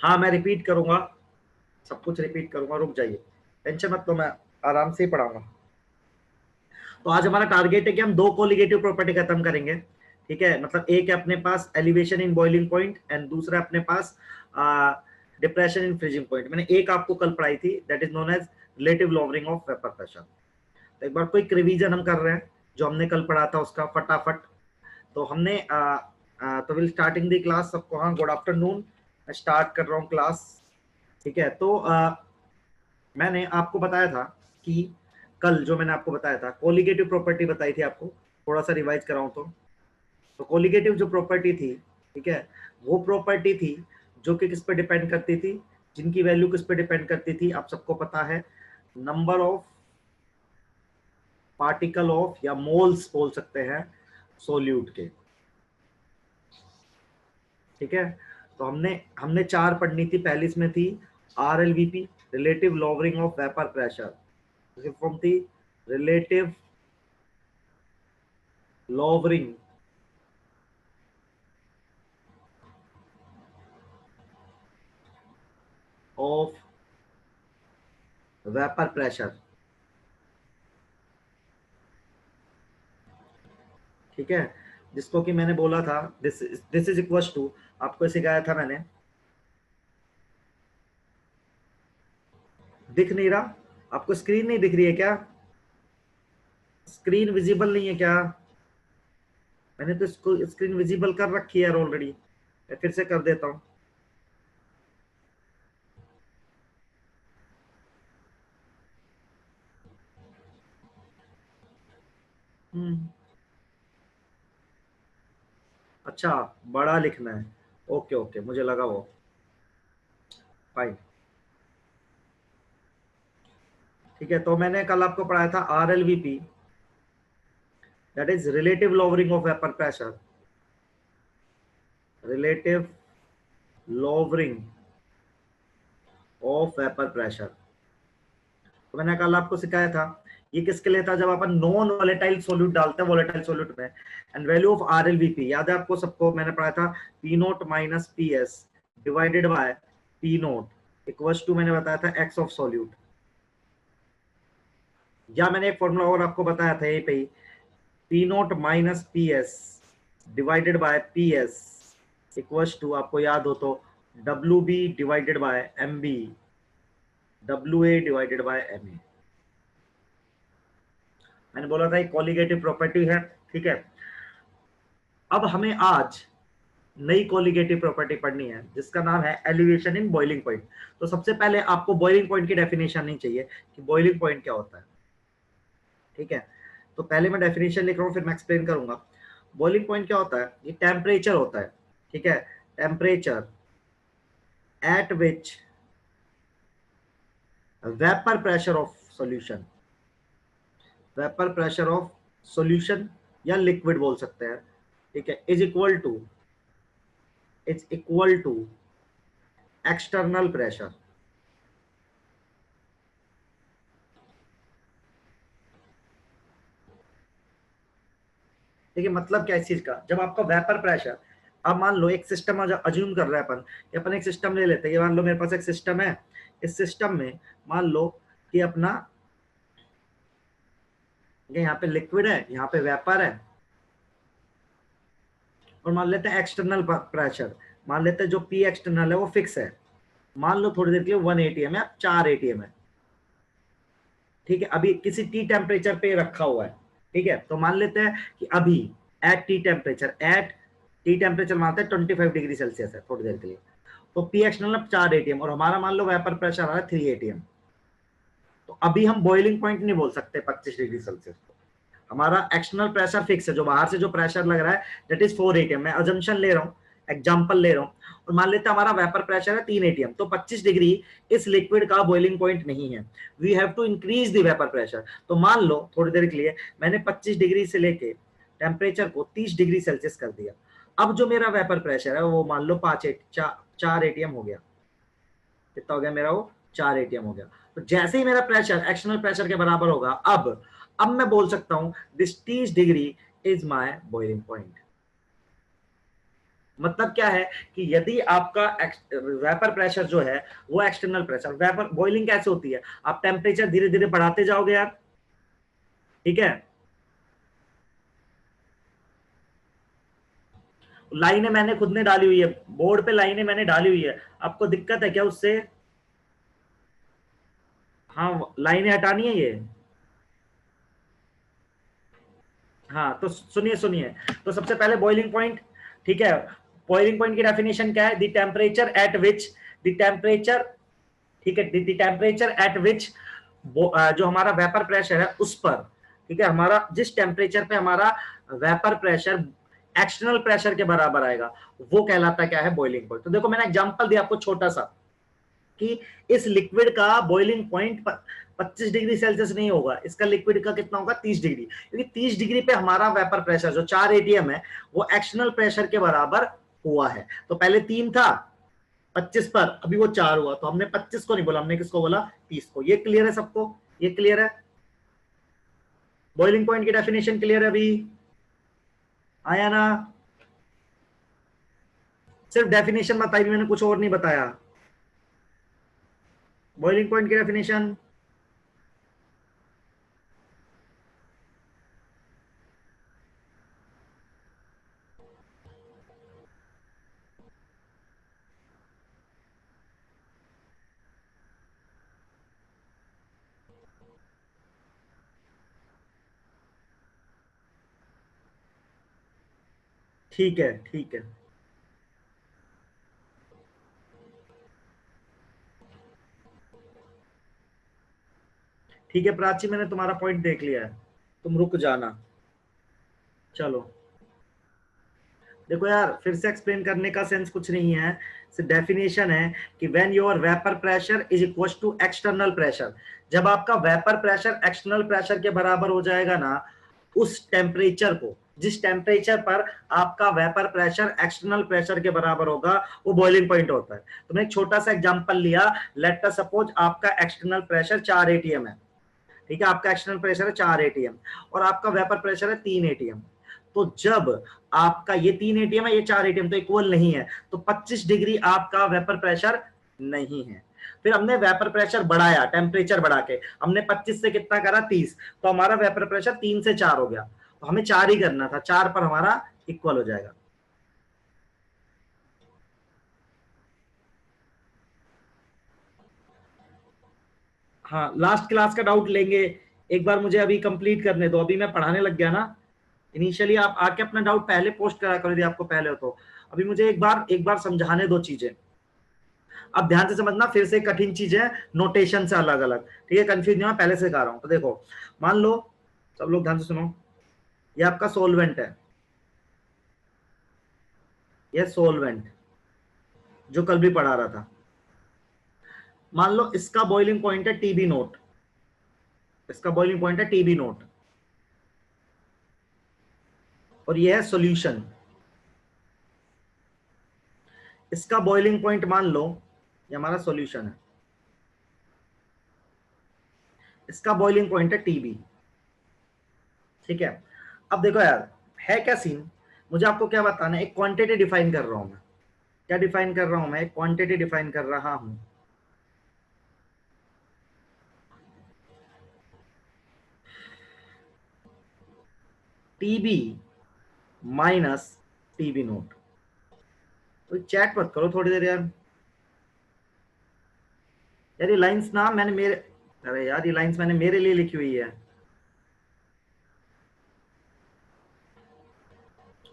हाँ मैं रिपीट करूंगा, सब कुछ रिपीट करूंगा, रुक जाइए, टेंशन मत लो, मैं आराम से ही पढ़ाऊंगा। तो आज हमारा टारगेट है कि हम दो कोलिगेटिव प्रॉपर्टी खत्म करेंगे, ठीक है। मतलब एक है अपने पास elevation in boiling point and दूसरा अपने पास डिप्रेशन इन फ्रीजिंग पॉइंट। मैंने एक आपको कल पढ़ाई थी, that is known as relative lowering of vapour pressure. तो एक बार क्विक रिवीजन हम कर रहे हैं जो हमने कल पढ़ा था उसका फटाफट। तो हमने तो विल स्टार्टिंग द क्लास, सबको हाँ गुड आफ्टरनून, मैं स्टार्ट कर रहा हूँ क्लास, ठीक है। तो मैंने आपको बताया था कि कल जो मैंने आपको बताया था कोलिगेटिव प्रॉपर्टी बताई थी आपको, थोड़ा सा रिवाइज कराऊं तो कोलिगेटिव जो प्रॉपर्टी थी, ठीक है, वो प्रॉपर्टी थी जो कि किस पे डिपेंड करती थी, जिनकी वैल्यू किस पे डिपेंड करती थी, आप सबको पता है, नंबर ऑफ पार्टिकल ऑफ या मोल्स बोल सकते हैं सोल्यूट के, ठीक है। तो हमने हमने चार पढ़नी थी, पहली इसमें थी RLVP, relative lowering of vapour pressure, from थी relative lowering of vapor pressure, ठीक है, जिसको कि मैंने बोला था दिस इज इक्वल टू, आपको सिखाया था मैंने, दिख नहीं रहा आपको, स्क्रीन नहीं दिख रही है क्या, स्क्रीन विजिबल नहीं है क्या? मैंने तो इसको स्क्रीन विजिबल कर रखी है ऑलरेडी, मैं फिर से कर देता हूं। अच्छा, बड़ा लिखना है, ओके ओके, मुझे लगा वो, फाइन, ठीक है। तो मैंने कल आपको पढ़ाया था RLVP, that is relative lowering of vapour pressure, relative lowering of vapour pressure. तो मैंने कल आपको सिखाया था ये किसके लिए था, जब अपन नॉन वोलेटाइल सॉल्यूट डालते हैं वोलेटाइल सॉल्यूट में, एंड वैल्यू ऑफ RLVP याद है आपको सबको, मैंने पढ़ा था P0 minus PS divided by P0 equals to, मैंने बताया था x ऑफ सॉल्यूट, या मैंने एक फॉर्मूला और आपको बताया था यही पे ही, P0 minus PS divided by PS equals to, आपको याद हो तो WB divided by MB, WA divided by MA। मैंने बोला था एक कोलिगेटिव प्रॉपर्टी है, ठीक है। अब हमें आज नई कोलिगेटिव प्रॉपर्टी पढ़नी है जिसका नाम है एलिवेशन इन बॉइलिंग पॉइंट। तो सबसे पहले आपको बॉइलिंग पॉइंट की डेफिनेशन नहीं चाहिए कि बॉइलिंग पॉइंट क्या होता है, ठीक है। तो पहले मैं डेफिनेशन लिख रहा हूँ, फिर मैं एक्सप्लेन करूंगा। बॉइलिंग पॉइंट क्या होता है, ये टेम्परेचर होता है, ठीक है, temperature at which vapour pressure of solution, vapour pressure of solution या लिक्विड बोल सकते हैं, ठीक है, is equal to external pressure. देखिए मतलब क्या इस चीज का, जब आपका वेपर प्रेशर, अब मान लो एक सिस्टम अज्यूम कर रहे हैं अपन, कि अपन एक सिस्टम ले लेते हैं, ये मान लो मेरे पास एक सिस्टम है, इस सिस्टम में मान लो कि अपना ये यहाँ पे लिक्विड है, यहाँ पे वेपर है, और मान लेते हैं एक्सटर्नल प्रेशर, मान लेते हैं जो पी एक्सटर्नल है वो फिक्स है, मान लो थोड़ी देर के लिए 1 ATM है, 4 ATM है, ठीक है, अभी किसी टी टेम्परेचर पे रखा हुआ है, ठीक है। तो मान लेते हैं कि अभी एट टी टेम्परेचर मानते हैं 25 डिग्री सेल्सियस है थोड़ी देर के लिए, तो पी एक्सटर्नल 4 ATM और हमारा मान लो वेपर प्रेशर आ रहा है 3 ATM। तो अभी हम बॉइलिंग पॉइंट नहीं बोल सकते 25 डिग्री सेल्सियस को, हमारा एक्सटर्नल प्रेशर फिक्स है, जो बाहर से जो प्रेशर लग रहा है दैट इज 4 ATM। मैं अजम्पशन ले रहा हूँ, एग्जाम्पल ले रहा हूँ, और मान लेते हैं हमारा वेपर प्रेशर है 3 ATM, तो 25 डिग्री इस लिक्विड का बॉइलिंग पॉइंट नहीं है, we have to increase the vapour pressure. तो मान लो थोड़ी देर के लिए मैंने 25 डिग्री से लेके टेम्परेचर को 30 डिग्री सेल्सियस कर दिया, अब जो मेरा वेपर प्रेशर है वो मान लो 4 ATM हो गया, कितना हो गया मेरा, वो 4 ATM हो गया। तो जैसे ही मेरा प्रेशर एक्सटर्नल प्रेशर के बराबर होगा, अब मैं बोल सकता हूं this 30 degree is my boiling point, मतलब क्या है कि यदि आपका वेपर प्रेशर जो है वो एक्सटर्नल प्रेशर, वेपर बॉइलिंग कैसे होती है, आप टेम्परेचर धीरे धीरे बढ़ाते जाओगे यार, ठीक है। लाइनें मैंने खुद ने डाली हुई है, बोर्ड पे लाइनें मैंने डाली हुई है, आपको दिक्कत है क्या उससे? हाँ लाइनें हटानी है ये। हाँ तो सुनिए सुनिए, तो सबसे पहले बॉइलिंग पॉइंट, ठीक है। बॉइलिंग पॉइंट की डेफिनेशन क्या है? The temperature at which, the temperature, ठीक है, द टेम्परेचर एट विच जो हमारा वेपर प्रेशर है उस पर, ठीक है, हमारा जिस टेम्परेचर पे हमारा वेपर प्रेशर एक्सटर्नल प्रेशर के बराबर आएगा वो कहलाता क्या है? Boiling point. तो देखो मैंने एग्जांपल दिया आपको छोटा सा कि इस लिक्विड का बॉइलिंग पॉइंट 25 डिग्री सेल्सियस नहीं होगा, इसका लिक्विड का कितना होगा? 30 डिग्री, क्योंकि 30 डिग्री पे हमारा वेपर प्रेशर जो 4 एटीएम है वो एक्सटर्नल प्रेशर के बराबर हुआ है। तो पहले 3 था 25 पर, अभी वो 4 हुआ, तो हमने 25 को नहीं बोला, हमने किसको बोला? 30 को। ये क्लियर है सबको? ये क्लियर है? बॉइलिंग पॉइंट की डेफिनेशन क्लियर है? अभी आया ना? सिर्फ डेफिनेशन बताई, मैंने कुछ और नहीं बताया। बॉइलिंग पॉइंट की डेफिनेशन, ठीक है ठीक है ठीक है प्राची, मैंने तुम्हारा पॉइंट देख लिया है, तुम रुक जाना। चलो देखो यार, फिर से एक्सप्लेन करने का सेंस कुछ नहीं है, डेफिनेशन है कि when your vapour pressure is equal to external pressure, जब आपका वेपर प्रेशर एक्सटर्नल प्रेशर के बराबर हो जाएगा ना, उस टेम्परेचर को, जिस टेम्परेचर पर आपका वेपर प्रेशर एक्सटर्नल प्रेशर के बराबर होगा वो बॉइलिंग पॉइंट होता है। तो मैंने एक छोटा सा एग्जांपल लिया, लेट अस सपोज आपका एक्सटर्नल प्रेशर 4 एटीएम है, ठीक है, आपका एक्सटर्नल प्रेशर है 4 एटीएम और आपका वेपर प्रेशर है 3 एटीएम। तो जब आपका ये 3 एटीएम है, ये 4 एटीएम, तो इक्वल नहीं है, तो 25 डिग्री आपका वेपर प्रेशर नहीं है। फिर हमने वेपर प्रेशर बढ़ाया, टेम्परेचर बढ़ा के हमने 25 से कितना करा? 30, तो हमारा वेपर प्रेशर 3 से 4 हो गया, तो हमें 4 ही करना था, 4 पर हमारा इक्वल हो जाएगा। हाँ लास्ट क्लास का डाउट लेंगे, एक बार मुझे अभी कंप्लीट करने दो, अभी मैं पढ़ाने लग गया ना। इनिशियली आप आके अपना डाउट पहले पोस्ट करा करो यदि आपको पहले हो तो। अभी मुझे एक बार समझाने दो चीजें, अब ध्यान से समझना, फिर से कठिन चीजें, नोटेशन से अलग अलग, ठीक है, कंफ्यूज नहीं, पहले से कह रहा हूं। तो देखो मान लो, सब लोग ध्यान से सुनो, ये आपका सोलवेंट है, ये सोलवेंट जो कल भी पढ़ा रहा था, मान लो इसका बॉइलिंग पॉइंट है टीबी नोट, इसका बॉइलिंग पॉइंट है टीबी नोट, और ये है सॉल्यूशन, इसका बॉइलिंग पॉइंट मान लो, ये हमारा सॉल्यूशन है, इसका बॉइलिंग पॉइंट है टीबी, ठीक है। अब देखो यार, है क्या सीन, मुझे आपको क्या बताना है, एक क्वांटिटी डिफाइन कर रहा हूं मैं, क्या डिफाइन कर रहा हूं मैं? एक क्वांटिटी डिफाइन कर रहा हूं, टीबी माइनस टीबी नोट। तो चैट मत करो थोड़ी देर यार, यार ये लाइंस ना मैंने मेरे, अरे यार ये लाइंस मैंने मेरे लिए लिखी हुई है,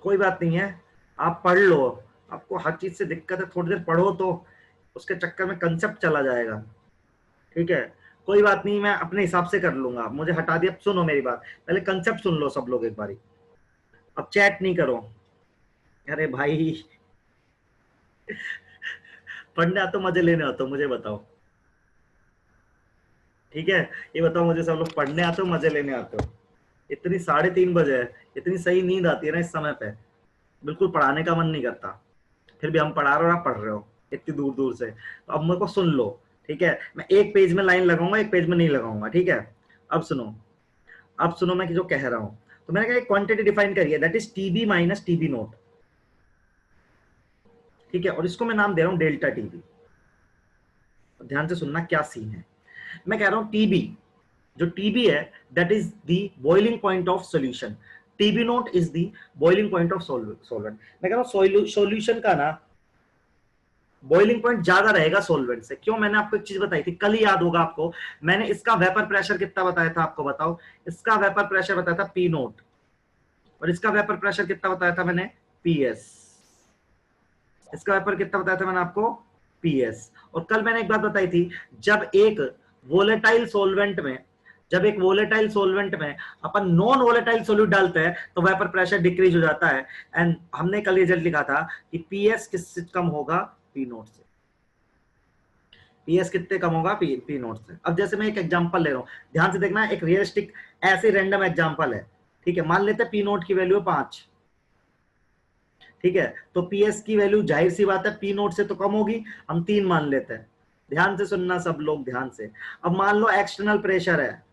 कोई बात नहीं है, आप पढ़ लो, आपको हर चीज से दिक्कत है, थोड़ी देर पढ़ो तो उसके चक्कर में कंसेप्ट चला जाएगा, ठीक है। कोई बात नहीं, मैं अपने हिसाब से कर लूंगा, मुझे हटा दिया। सुनो मेरी बात, पहले कंसेप्ट सुन लो सब लोग एक बारी, अब चैट नहीं करो। अरे भाई पढ़ने आते हो मजे लेने आते हो, मुझे बताओ, ठीक है, ये बताओ मुझे, सब लोग पढ़ने आते हो मजे लेने आते हो? इतनी 3:30 बजे है, इतनी सही नींद आती है ना इस समय पे, बिल्कुल पढ़ाने का मन नहीं करता, फिर भी हम पढ़ा रहे हो, आप पढ़ रहे हो इतनी दूर दूर से, तो अब मेरे को सुन लो, ठीक है। मैं एक पेज में लाइन लगाऊंगा, एक पेज में नहीं लगाऊंगा, ठीक है। अब सुनो, अब सुनो मैं जो कह रहा हूं, तो मैंने कहा क्वांटिटी डिफाइन करिए, that is TB minus TB naught, ठीक है, और इसको मैं नाम दे रहा हूं डेल्टा टीबी। ध्यान से सुनना क्या सीन है। मैं कह रहा हूं टीबी, जो टीबी है that is the boiling point of solution, TB naught is the boiling point of solvent. मैं कह रहा हूं सॉल्यूशन का ना बॉइलिंग पॉइंट ज्यादा रहेगा सॉल्वेंट से। क्यों? मैंने आपको एक चीज बताई थी कल ही, याद होगा आपको, मैंने इसका वेपर प्रेशर कितना बताया था आपको, बताओ। इसका वेपर प्रेशर बताया था पी नोट, और इसका वेपर प्रेशर कितना बताया था मैंने, पी एस। इसका वेपर कितना बताया था मैंने आपको, पी एस। और कल मैंने एक बात बताई थी, जब एक वोलेटाइल सोलवेंट में, जब एक वोलेटाइल सोलवेंट में अपन नॉन वोलेटाइल सोल्यूट डालते हैं तो वेपर प्रेशर डिक्रीज हो जाता है। एंड हमने कल रिजल्ट लिखा था कि पीएस किससे कम होगा, पी नोट से। पीएस कितने कम होगा, पी नोट से। अब जैसे मैं एक एग्जांपल ले रहा हूं, ध्यान से देखना, एक रियलिस्टिक ऐसे रैंडम एग्जांपल है, ठीक है। मान लेते हैं पी नोट की वैल्यू 5, ठीक है, तो पीएस की वैल्यू जाहिर सी बात है पी नोट से तो कम होगी, हम 3 मान लेते हैं। ध्यान से सुनना सब लोग, ध्यान से। अब मान लो एक्सटर्नल प्रेशर है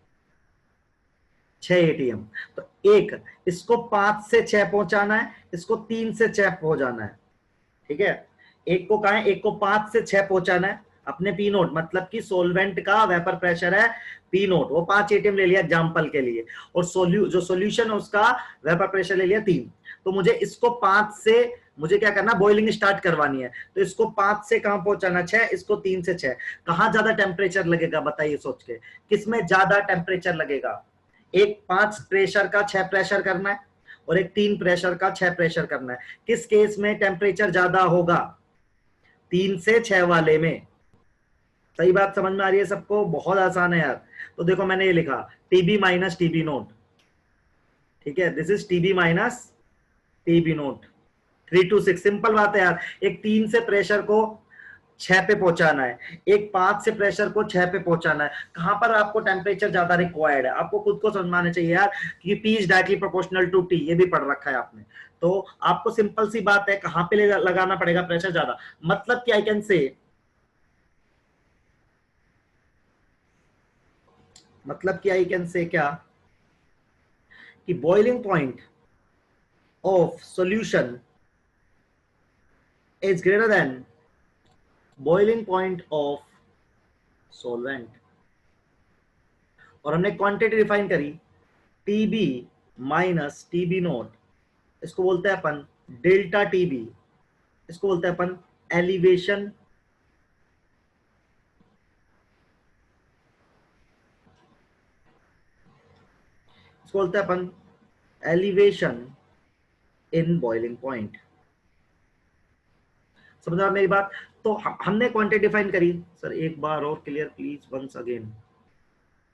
6 एटीएम, तो एक इसको 5 से 6 पहुंचाना है, इसको 3 से 6 पहुंचाना है, ठीक है। एक को कहा है, एक को 5 से 6 पहुंचाना है अपने पी नोट, मतलब कि सोलवेंट का वेपर प्रेशर है पी नोट, वो 5 एटीएम ले लिया एग्जांपल के लिए, और जो सॉल्यूशन है उसका वेपर प्रेशर ले लिया 3। तो मुझे इसको 5 से, मुझे क्या करना, बॉइलिंग स्टार्ट करवानी है, तो इसको 5 से कहां पहुंचाना, 6, इसको 3 से 6। कहां ज्यादा टेम्परेचर लगेगा बताइए सोच के, किसमें ज्यादा टेम्परेचर लगेगा? एक 5 प्रेशर का 6 प्रेशर करना है, और एक 3 प्रेशर का 6 प्रेशर करना है। किस केस में टेम्परेचर ज्यादा होगा? 3 से 6 वाले में। सही बात समझ में आ रही है सबको? बहुत आसान है यार। तो देखो मैंने ये लिखा टीबी माइनस टीबी नोट, ठीक है, this is TB minus TB note 3 to 6। Simple बात है यार, एक 3 से प्रेशर को 6 पे पहुंचाना है, एक 5 से प्रेशर को 6 पे पहुंचाना है। कहां पर आपको टेम्परेचर ज्यादा रिक्वायर्ड है? आपको खुद को समझना चाहिए यार कि P is directly proportional to T, ये भी पढ़ रखा है आपने। तो आपको सिंपल सी बात है, कहां पे लगाना पड़ेगा प्रेशर ज्यादा, मतलब कि आई कैन से, मतलब कि आई कैन से क्या, कि boiling point of solution is greater than boiling point of solvent. और हमने क्वांटिटी डिफाइन करी टीबी माइनस टीबी नोट, इसको बोलते हैं अपन डेल्टा टीबी, इसको बोलते हैं अपन एलिवेशन, इसको बोलते हैं अपन एलिवेशन इन बॉइलिंग पॉइंट। समझा मेरी बात? तो हमने क्वांटिटी डिफाइन करी, सर एक बार और क्लियर प्लीज वंस अगेन,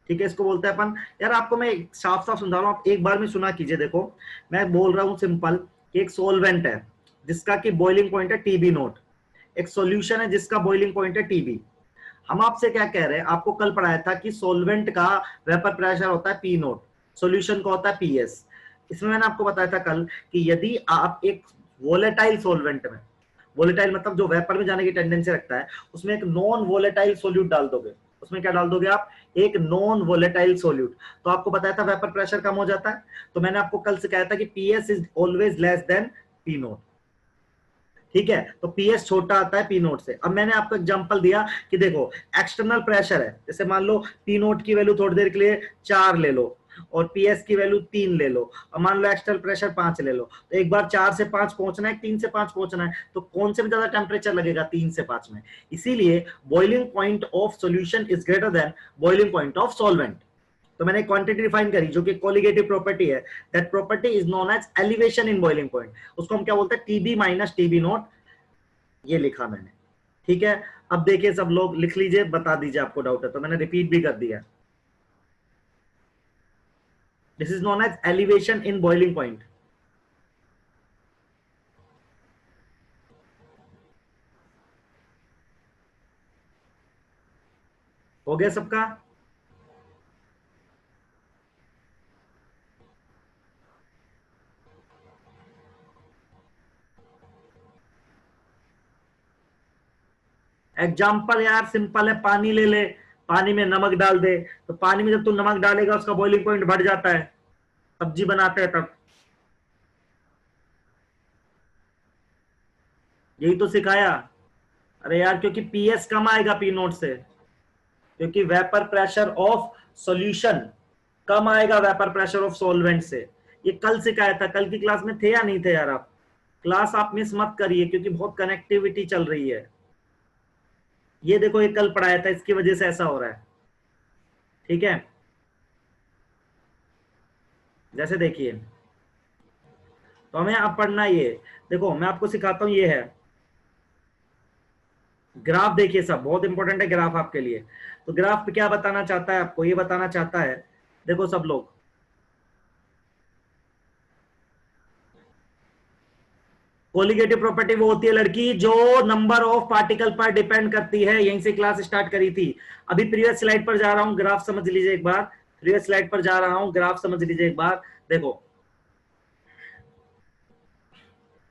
ठीक है। इसको बोलते हैं अपन, यार आपको मैं साफ साफ समझा रहा हूं, आप एक बार में सुना कीजिए। देखो मैं बोल रहा हूं सिंपल कि एक सोलवेंट है जिसका कि बॉइलिंग पॉइंट है टीबी नोट, एक सॉल्यूशन है जिसका बॉइलिंग पॉइंट है टीबी। हम आपसे क्या कह रहे हैं, आपको कल पढ़ाया था कि सोलवेंट का वेपर प्रेशर होता है पी नोट, सॉल्यूशन का होता है पीएस। इसमें मैंने आपको बताया था कल कि यदि आप एक वोलेटाइल सोलवेंट में, वोलेटाइल मतलब जो वेपर में जाने की टेंडेंसी रखता है, उसमें एक नॉन वोलेटाइल सोल्यूट डाल दोगे, उसमें क्या डाल दोगे आप, एक नॉन वोलेटाइल सोल्यूट, तो आपको बताया था वेपर प्रेशर कम हो जाता है। तो मैंने आपको कल से कहा था कि PS is always less than P note, ठीक है। तो पीएस छोटा आता है पी नोट से। अब मैंने आपको एग्जांपल दिया कि देखो एक्सटर्नल प्रेशर है, जैसे मान लो पी नोट की वैल्यू थोड़ी देर के लिए 4 ले लो, और पीएस की वैल्यू 3 ले लो, और मान लो एक्सटर्नल प्रेशर 5 ले लो, तो एक बार 4 से 5 पहुंचना है, 3 से 5 पहुंचना है, तो कौन से में ज्यादा टेम्परेचर लगेगा, 3 से 5 में। इसीलिए boiling point of solution is greater than boiling point of solvent. तो मैंने क्वांटिटी डिफाइन करी जो कि कोलिगेटिव प्रॉपर्टी है, that property is known as elevation in boiling point. उसको हम क्या बोलते हैं, टीबी माइनस टीबी नोट, ये लिखा मैंने, ठीक है। अब देखिए सब लोग लिख लीजिए, बता दीजिए आपको डाउट है तो, मैंने रिपीट भी कर दिया। This is known as elevation in boiling point. हो गया सबका? एग्जाम्पल यार सिंपल है, पानी ले ले, पानी में नमक डाल दे, तो पानी में जब तू नमक डालेगा उसका बॉइलिंग पॉइंट बढ़ जाता है, सब्जी बनाते हैं तब। यही तो सिखाया। अरे यार क्योंकि पीएस कम आएगा पी नोट से, क्योंकि वेपर प्रेशर ऑफ सॉल्यूशन कम आएगा वेपर प्रेशर ऑफ सॉल्वेंट से। ये कल सिखाया था, कल की क्लास में थे या नहीं थे यार आप? क्लास आप मिस मत करिए क्योंकि बहुत कनेक्टिविटी चल रही है। ये देखो ये कल पढ़ाया था, इसकी वजह से ऐसा हो रहा है। ठीक है, जैसे देखिए, तो हमें अब पढ़ना ये, देखो मैं आपको सिखाता हूं, ये है ग्राफ। देखिए सब बहुत इंपॉर्टेंट है ग्राफ आपके लिए। तो ग्राफ पे क्या बताना चाहता है आपको, ये बताना चाहता है, देखो सब लोग, कोलिगेटिव प्रॉपर्टी वो होती है लड़की जो नंबर ऑफ पार्टिकल पर डिपेंड करती है। यहीं से क्लास स्टार्ट करी थी। अभी प्रीवियस स्लाइड पर जा रहा हूं, ग्राफ समझ लीजिए एक बार। प्रीवियस स्लाइड पर जा रहा हूं, ग्राफ समझ लीजिए एक बार। देखो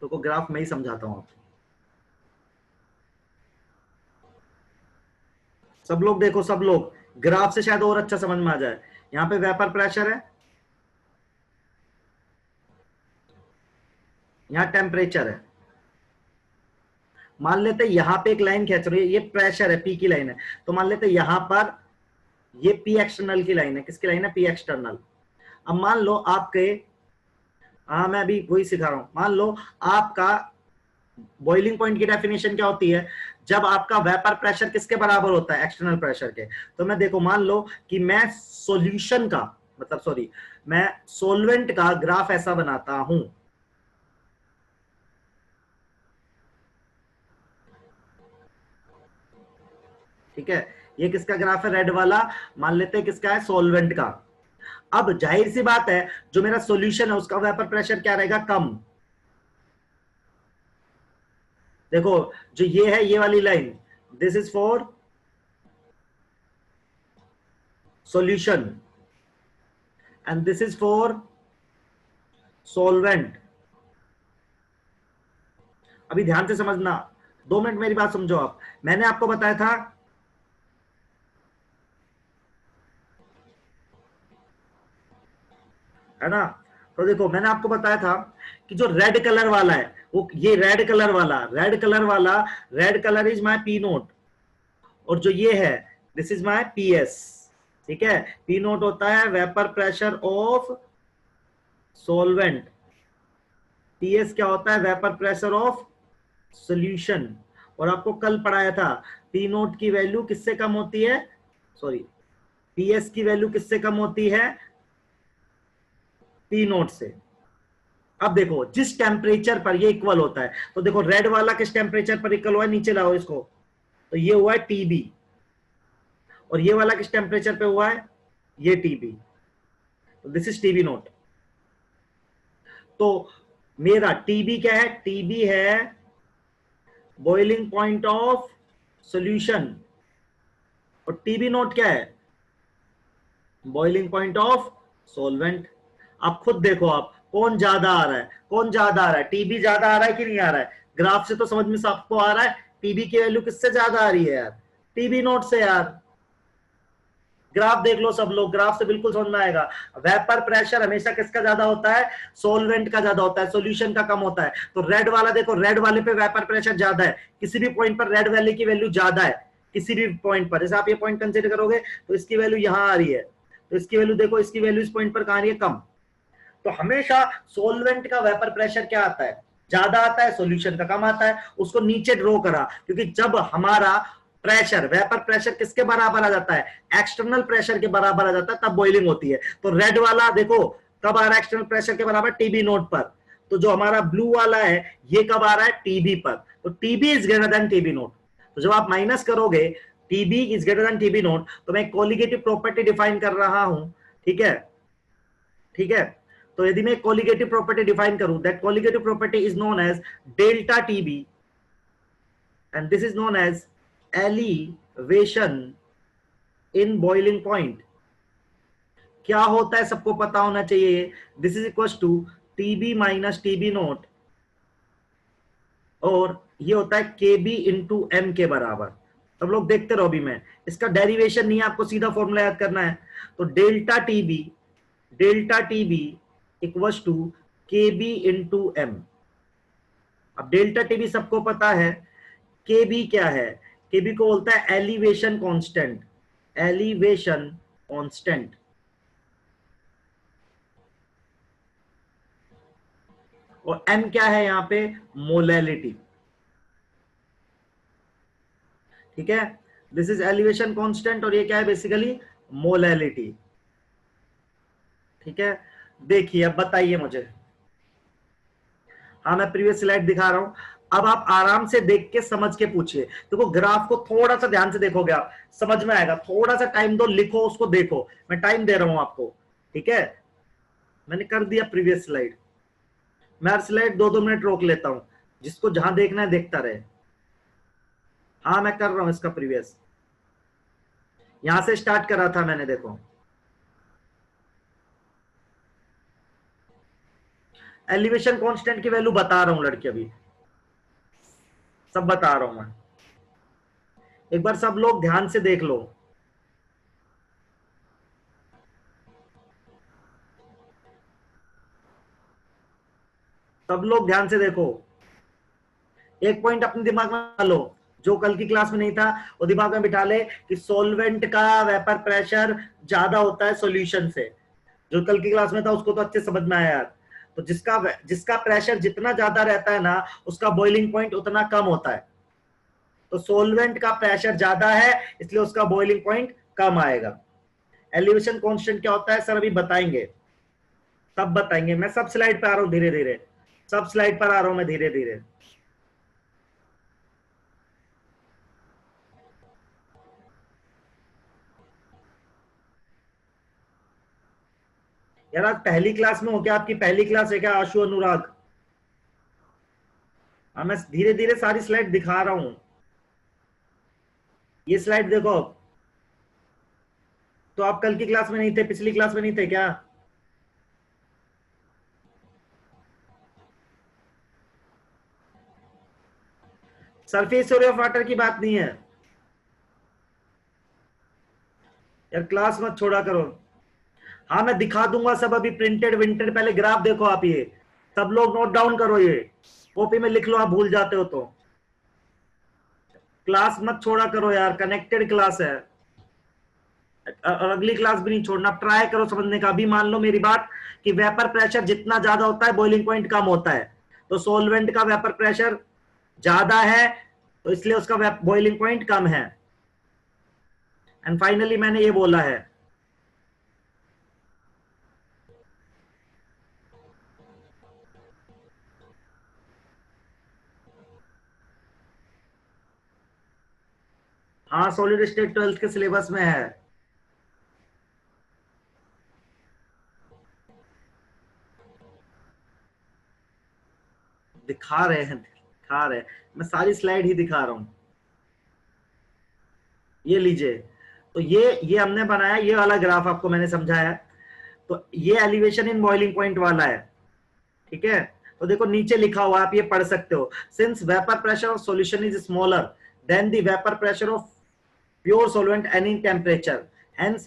तो ग्राफ में ही समझाता हूं आपको। सब लोग देखो, सब लोग ग्राफ से शायद और अच्छा समझ में आ जाए। यहां पे वेपर प्रेशर है, यहां टेम्परेचर है। मान लेते यहां पे एक लाइन खींच रही है, ये प्रेशर है, पी की लाइन है। तो मान लेते यहां पर ये पी एक्सटर्नल की लाइन है। किसकी लाइन है? P external. अब मान लो आपके, हाँ मैं अभी वही सिखा रहा हूं, मान लो आपका बॉइलिंग पॉइंट की डेफिनेशन क्या होती है? जब आपका वेपर प्रेशर किसके बराबर होता है? एक्सटर्नल प्रेशर के। तो मैं देखो, मान लो कि मैं सॉल्यूशन का, मतलब सॉरी, मैं सॉल्वेंट का ग्राफ ऐसा बनाता हूं। ठीक है, ये किसका ग्राफ है? रेड वाला। मान लेते हैं किसका है? सॉल्वेंट का। अब जाहिर सी बात है, जो मेरा सॉल्यूशन है उसका वेपर प्रेशर क्या रहेगा? कम। देखो जो ये है, ये वाली line, this is for solution and this is for solvent. अभी ध्यान से समझना, 2 मिनट मेरी बात समझो आप। मैंने आपको बताया था, है ना? तो देखो मैंने आपको बताया था कि जो रेड कलर वाला है, वो ये रेड कलर वाला, रेड कलर वाला, red colour is my P note, और जो ये है this is my P S. ठीक है, पी नोट होता है vapour pressure of solvent, P S क्या होता है? Vapour pressure of solution. और आपको कल पढ़ाया था, पी नोट की वैल्यू किससे कम होती है? सॉरी, पी एस की वैल्यू किससे कम होती है? पी नोट से। अब देखो जिस टेम्परेचर पर ये इक्वल होता है, तो देखो रेड वाला किस टेम्परेचर पर इक्वल हुआ है? नीचे लाओ इसको, तो ये हुआ है टीबी। और ये वाला किस टेम्परेचर पे हुआ है? ये टीबी। तो दिस इज टीबी नोट। तो मेरा टीबी क्या है? टीबी है बॉइलिंग पॉइंट ऑफ सॉल्यूशन, और टीबी नोट क्या है? Boiling point of solvent. आप खुद देखो, आप कौन ज्यादा आ रहा है, कौन ज्यादा आ रहा है? टीबी ज्यादा आ रहा है कि नहीं आ रहा है? ग्राफ से तो समझ में सबको आ रहा है, टीबी की वैल्यू किससे ज्यादा आ रही है यार? टीबी नोट से यार। ग्राफ देख लो सब लोग, ग्राफ से बिल्कुल समझ में आएगा। वेपर प्रेशर हमेशा किसका ज्यादा होता है? सॉल्वेंट का ज्यादा होता है, सॉल्यूशन का कम होता है। तो रेड वाला देखो, रेड वाले पे वेपर प्रेशर ज्यादा है, किसी भी पॉइंट पर रेड वाले की वैल्यू ज्यादा है, किसी भी पॉइंट पर। जैसे आप ये पॉइंट कंसीडर करोगे तो इसकी वैल्यू यहां आ रही है, तो इसकी वैल्यू देखो, इसकी वैल्यू इस पॉइंट पर कहां आ रही है? कम। तो हमेशा सॉल्वेंट का वेपर प्रेशर क्या आता है? ज्यादा आता है, सॉल्यूशन का कम आता है। उसको नीचे ड्रॉ करा, क्योंकि जब हमारा प्रेशर, वेपर प्रेशर किसके बराबर आ जाता है? एक्सटर्नल प्रेशर के बराबर आ जाता है, तब बॉइलिंग होती है। तो रेड वाला देखो कब आ रहा है एक्सटर्नल प्रेशर के बराबर? टीबी नोट पर। तो जो हमारा ब्लू वाला है ये कब आ रहा है? टीबी पर। तो TB is greater then TB note. तो जब आप माइनस करोगे TB is greater then TB note, तो मैं कोलिगेटिव प्रॉपर्टी डिफाइन कर रहा हूं। ठीक है, ठीक है। तो यदि मैं कोलिगेटिव प्रॉपर्टी डिफाइन करूं, that colligative property is known as delta TB and this is known as elevation in boiling point. क्या होता है सबको पता होना चाहिए। This is equal to TB minus TB naught, और ये होता है केबी इंटू एम के बराबर। सब लोग देखते रहो, अभी मैं इसका डेरिवेशन नहीं है, आपको सीधा फॉर्मूला याद करना है। तो delta TB equal to KB into M. अब डेल्टा टी भी सबको पता है। के बी क्या है? के बी को बोलता है एलिवेशन कांस्टेंट, एलिवेशन कांस्टेंट। और एम क्या है यहां पे? मोलैलिटी। ठीक है, दिस इज एलिवेशन कांस्टेंट और ये क्या है? Basically molality. ठीक है, देखिए अब बताइए मुझे। हाँ मैं प्रीवियस स्लाइड दिखा रहा हूं, अब आप आराम से देख के समझ के पूछिए। देखो ग्राफ को थोड़ा सा ध्यान से देखोगे आप समझ में आएगा। थोड़ा सा टाइम दो, लिखो उसको, देखो मैं टाइम दे रहा हूं आपको। ठीक है, मैंने कर दिया प्रीवियस स्लाइड। मैं हर स्लाइड 2-2 मिनट रोक लेता हूं, जिसको जहां देखना है देखता रहे। हाँ मैं कर रहा हूं इसका प्रीवियस, यहां से स्टार्ट करा था मैंने। देखो एलिवेशन कांस्टेंट की वैल्यू बता रहा हूं लड़की, अभी सब बता रहा हूं मैं। एक बार सब लोग ध्यान से देख लो। सब लोग ध्यान से देखो, एक पॉइंट अपने दिमाग में डालो जो कल की क्लास में नहीं था, वो दिमाग में बिठा ले कि सॉल्वेंट का वेपर प्रेशर ज्यादा होता है सॉल्यूशन से। जो कल की क्लास में था उसको तो अच्छे समझ में आया यार। तो जिसका जिसका प्रेशर जितना ज्यादा रहता है ना, उसका बॉइलिंग पॉइंट उतना कम होता है। तो सॉल्वेंट का प्रेशर ज्यादा है इसलिए उसका बॉइलिंग पॉइंट कम आएगा। एलिवेशन कांस्टेंट क्या होता है सर? अभी बताएंगे, सब बताएंगे। मैं सब स्लाइड पे आ रहा हूं धीरे धीरे, सब स्लाइड पर आ रहा हूं मैं धीरे धीरे। यार आज पहली क्लास में हो क्या? आपकी पहली क्लास है क्या आशु अनुराग? हाँ मैं धीरे धीरे सारी स्लाइड दिखा रहा हूं। ये स्लाइड देखो। तो आप कल की क्लास में नहीं थे, पिछली क्लास में नहीं थे क्या? सरफेस एरिया ऑफ वाटर की बात नहीं है यार, क्लास मत छोड़ा करो। हाँ मैं दिखा दूंगा सब, अभी प्रिंटेड विंटेड। पहले ग्राफ देखो आप, ये सब लोग नोट डाउन करो, ये कॉपी में लिख लो, आप भूल जाते हो तो। क्लास मत छोड़ा करो यार, कनेक्टेड क्लास है। और अगली क्लास भी नहीं छोड़ना, ट्राई करो समझने का। अभी मान लो मेरी बात कि वेपर प्रेशर जितना ज्यादा होता है बॉइलिंग पॉइंट कम होता है। तो सॉल्वेंट का वेपर प्रेशर ज्यादा है तो इसलिए उसका बॉइलिंग पॉइंट कम है। एंड फाइनली मैंने ये बोला है, हाँ सॉलिड स्टेट 12th के सिलेबस में है। दिखा रहे हैं, मैं सारी स्लाइड ही दिखा रहा हूं। ये लीजिए, तो ये हमने बनाया, ये वाला ग्राफ आपको मैंने समझाया। तो ये एलिवेशन इन बॉइलिंग पॉइंट वाला है। ठीक है, तो देखो नीचे लिखा हुआ, आप ये पढ़ सकते हो। Since vapour pressure of solution is smaller than the vapour pressure of pure solvent any temperature, hence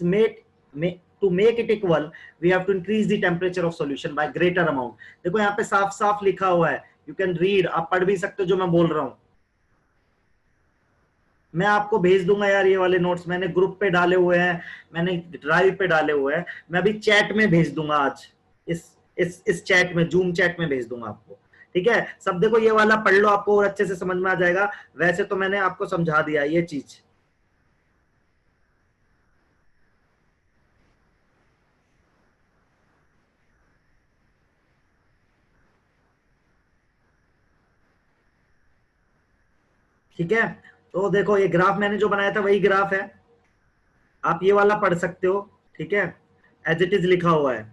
to make it equal we have to increase the temperature of solution by greater amount. देखो यहाँ पे साफ साफ लिखा हुआ है, you can read, आप पढ़ भी सकते हो जो मैं बोल रहा हूं। मैं आपको भेज दूंगा यार, ये वाले नोट्स मैंने ग्रुप पे डाले हुए हैं, मैंने ड्राइव पे डाले हुए हैं। मैं अभी चैट में भेज दूंगा आज, इस इस चैट में, जूम चैट में भेज दूंगा आपको। ठीक है, सब देखो ये वाला पढ़ लो, आपको और अच्छे से समझ में आ जाएगा। वैसे तो मैंने आपको समझा दिया ये चीज। ठीक है, तो देखो ये ग्राफ मैंने जो बनाया था वही ग्राफ है, आप ये वाला पढ़ सकते हो। ठीक है, एज इट इज लिखा हुआ है।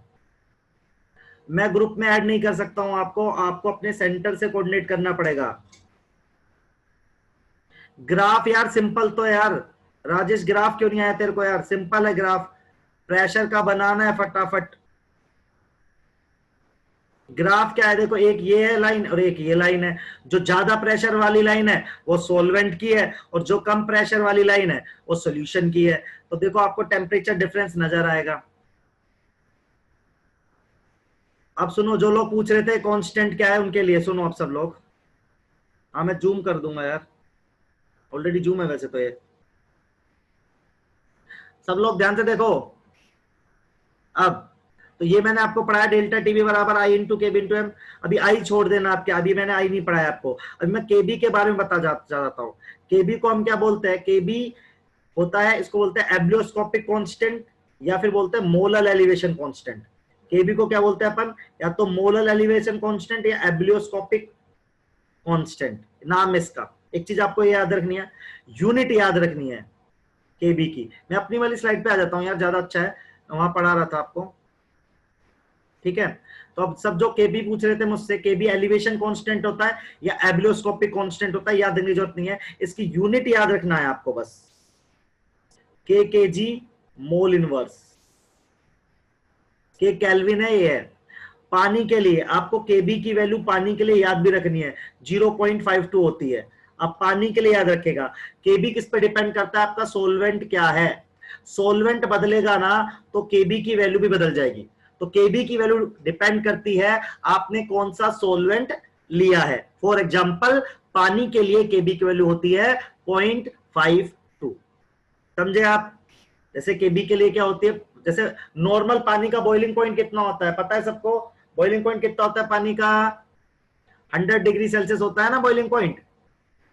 मैं ग्रुप में ऐड नहीं कर सकता हूं आपको, आपको अपने सेंटर से कोऑर्डिनेट करना पड़ेगा। ग्राफ यार सिंपल तो है यार, राजेश ग्राफ क्यों नहीं आया तेरे को यार? सिंपल है ग्राफ, प्रेशर का बनाना है फटाफट। ग्राफ क्या है? देखो एक ये है लाइन और एक ये लाइन है। जो ज्यादा प्रेशर वाली लाइन है वो सॉल्वेंट की है और जो कम प्रेशर वाली लाइन है वो सॉल्यूशन की है। तो देखो आपको टेम्परेचर डिफरेंस नजर आएगा। अब सुनो, जो लोग पूछ रहे थे कांस्टेंट क्या है, उनके लिए सुनो अब सब लोग। हाँ मैं जूम कर दूंगा यार, ऑलरेडी जूम है वैसे तो ये। सब लोग ध्यान से देखो। अब तो ये मैंने आपको पढ़ाया डेल्टा टीबी बराबर आई इंटू केबी इंटू एम। अभी आई छोड़ देना आपके, अभी मैंने आई नहीं पढ़ाया आपको। अभी मैं केबी के बारे में जाता हूँ। केबी को हम क्या बोलते हैं? केबी होता है, इसको बोलते हैं एब्लियोस्कोपिक कांस्टेंट, या फिर बोलते हैं मोलर एलिवेशन कांस्टेंट। केबी को क्या बोलते हैं अपन? या तो मोलर एलिवेशन कांस्टेंट या एब्लियोस्कोपिक कांस्टेंट, नाम इसका। एक चीज आपको याद रखनी है, यूनिट याद रखनी है केबी की। मैं अपनी वाली स्लाइड पे आ जाता हूँ यार, ज्यादा अच्छा है, वहां पढ़ा रहा था आपको। ठीक है, तो अब सब जो केबी पूछ रहे थे मुझसे, केबी एलिवेशन कांस्टेंट होता है या एब्लियोस्कोपिक कांस्टेंट होता है, याद रखने की जरूरत नहीं है, इसकी यूनिट याद रखना है आपको बस। के जी मोल इनवर्स, के केल्विन है, ये है। पानी के लिए आपको केबी की वैल्यू पानी के लिए याद भी रखनी है, 0.52 होती है। अब पानी के लिए याद रखेगा, केबी किस पे डिपेंड करता है? आपका सोलवेंट क्या है। सोलवेंट बदलेगा ना तो केबी की वैल्यू भी बदल जाएगी। तो केबी की वैल्यू डिपेंड करती है आपने कौन सा सोलवेंट लिया है। फॉर एग्जाम्पल पानी के लिए केबी की वैल्यू होती है 0.52, समझे आप? जैसे केबी के लिए क्या होती है, जैसे नॉर्मल पानी का बॉइलिंग पॉइंट कितना होता है पता है सबको? बॉइलिंग पॉइंट कितना होता है पानी का? 100 डिग्री सेल्सियस होता है ना बॉइलिंग पॉइंट।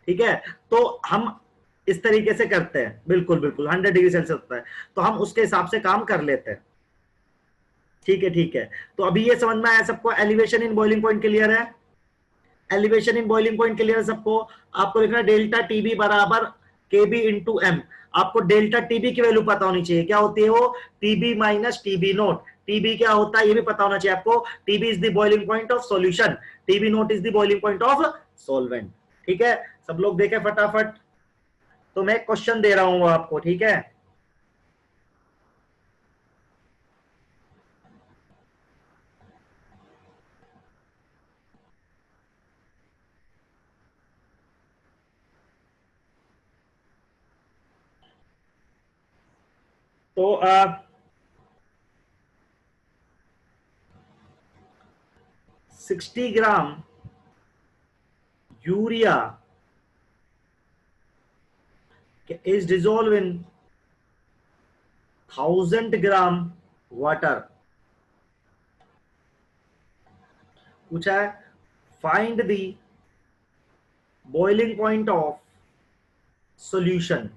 ठीक है, तो हम इस तरीके से करते हैं, बिल्कुल बिल्कुल 100 डिग्री सेल्सियस होता है, तो हम उसके हिसाब से काम कर लेते हैं। ठीक है ठीक है, तो अभी ये समझ में आया सबको? Elevation in boiling point clear है? Elevation in boiling point clear है सबको? आपको लिखना डेल्टा टीबी बराबर केबी इंटू एम। आपको डेल्टा टीबी की वैल्यू पता होनी चाहिए, क्या होती है वो? TB minus TB naught. TB क्या होता है ये भी पता होना चाहिए आपको। TB is the boiling point of solution, TB naught is the boiling point of solvent. ठीक है, सब लोग देखें फटाफट। तो मैं क्वेश्चन दे रहा हूं आपको, ठीक है? तो 60 gram urea is dissolved in 1000 gram water. पूछा है find the boiling point of solution.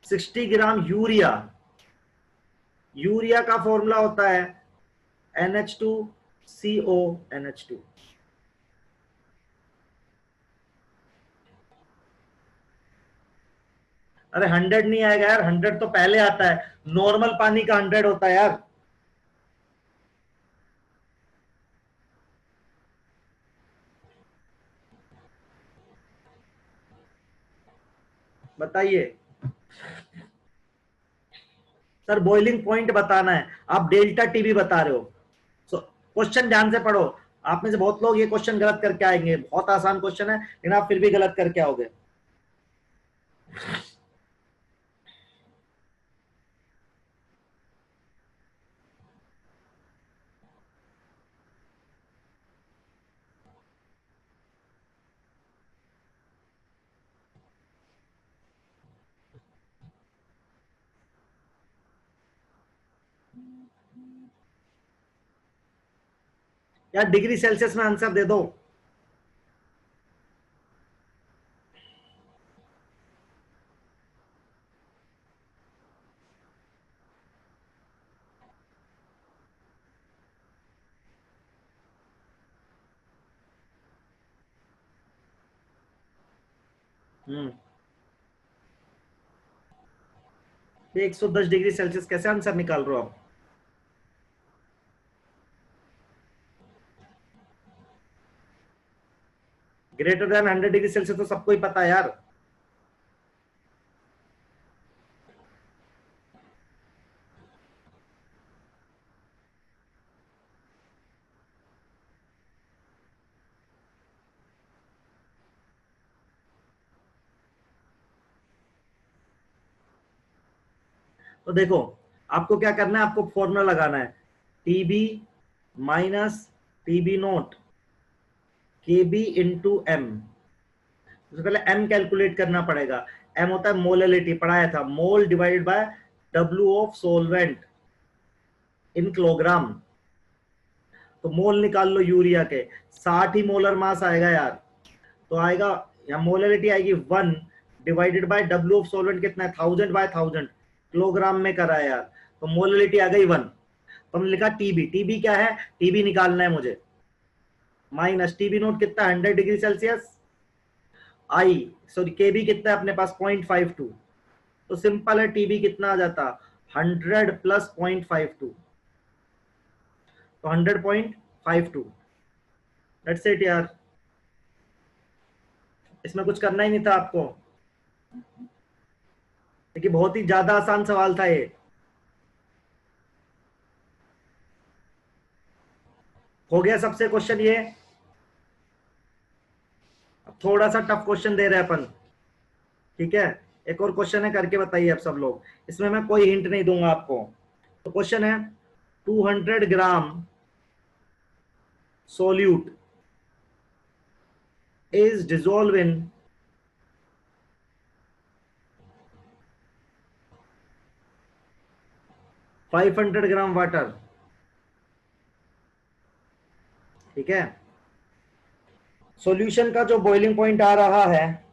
60 gram urea, urea का फॉर्मूला होता है NH2CO NH2। अरे 100 नहीं आएगा यार, 100 तो पहले आता है, नॉर्मल पानी का 100 होता है यार। बताइए सर, बॉइलिंग पॉइंट बताना है, आप डेल्टा टीबी बता रहे हो। सो क्वेश्चन ध्यान से पढ़ो। आप में से बहुत लोग ये क्वेश्चन गलत करके आएंगे, बहुत आसान क्वेश्चन है लेकिन आप फिर भी गलत करके आओगे। यार डिग्री सेल्सियस में आंसर दे दो। हम्म, 110 डिग्री सेल्सियस कैसे आंसर निकाल रहे हो आप? ग्रेटर देन 100 डिग्री सेल्सियस तो सबको ही पता है यार। तो देखो, आपको क्या करना है, आपको फॉर्मूला लगाना है टीबी माइनस टीबी नोट के बी इंटू एम। सबसे पहले एम कैलकुलेट करना पड़ेगा। एम होता है मोलैलिटी, पढ़ाया था, मोल divided by W of solvent in kilogram. तो मोल निकाल लो यूरिया के, 60 ही मोलर मास आएगा यार। तो आएगा यहाँ मोलैलिटी आएगी 1 divided by W of solvent कितना है 1000 बाय 1000 किलोग्राम में करा है यार। तो मोलैलिटी आ गई 1। तो हमने लिखा टीबी। टीबी क्या है, टीबी निकालना है मुझे, माइनस टीबी नोट कितना 100 डिग्री सेल्सियस, आई सॉरी केबी कितना है अपने पास 0.52। तो सिंपल है, टीबी कितना आ जाता 100 प्लस 0.52, तो 100.52। दैट्स इट यार, इसमें कुछ करना ही नहीं था आपको, देखिए बहुत ही ज्यादा आसान सवाल था ये। हो गया सबसे क्वेश्चन ये। थोड़ा सा टफ क्वेश्चन दे रहे हैं अपन, ठीक है। एक और क्वेश्चन है, करके बताइए आप सब लोग, इसमें मैं कोई हिंट नहीं दूंगा आपको। तो क्वेश्चन है 200 ग्राम solute is dissolved in 500 gram water, ठीक है। सॉल्यूशन का जो बॉइलिंग पॉइंट आ रहा है,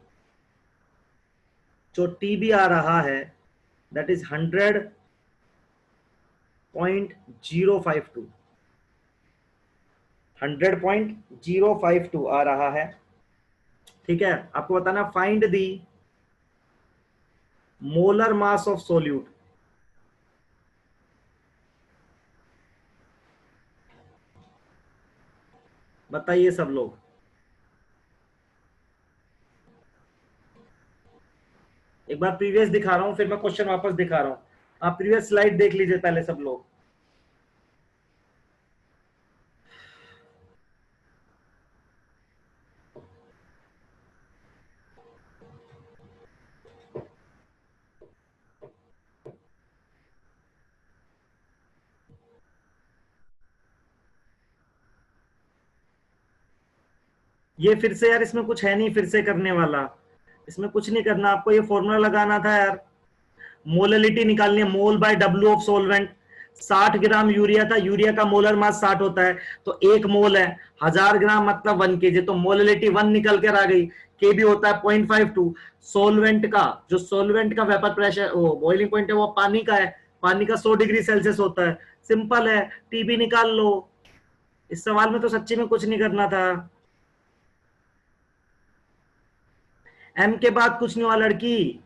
जो टीबी आ रहा है, दैट इज 100.052, 100.052 आ रहा है, ठीक है। आपको बताना find the molar mass of solute. बताइए सब लोग। एक बार प्रीवियस दिखा रहा हूं, फिर मैं क्वेश्चन वापस दिखा रहा हूं। आप प्रीवियस स्लाइड देख लीजिए पहले सब लोग। ये फिर से यार, इसमें कुछ है नहीं फिर से करने वाला, इसमें कुछ नहीं करना आपको। ये फॉर्मूला लगाना था यार, मोलैलिटी निकालनी है, mole by W of solvent. 60 gram urea था, यूरिया का मोलर मास 60 होता है, तो 1 मोल है 1000 ग्राम मतलब 1 केजी, तो मोलैलिटी 1 निकल कर आ गई। के भी होता है 0.52। सोलवेंट का, जो सोलवेंट का वेपर प्रेशर, वो बॉइलिंग पॉइंट है, वो पानी का है, पानी का 100 डिग्री सेल्सियस होता है। सिंपल है, टीबी निकाल लो। इस सवाल में तो सच्ची में कुछ नहीं करना था। एम के बाद कुछ नहीं हुआ लड़की,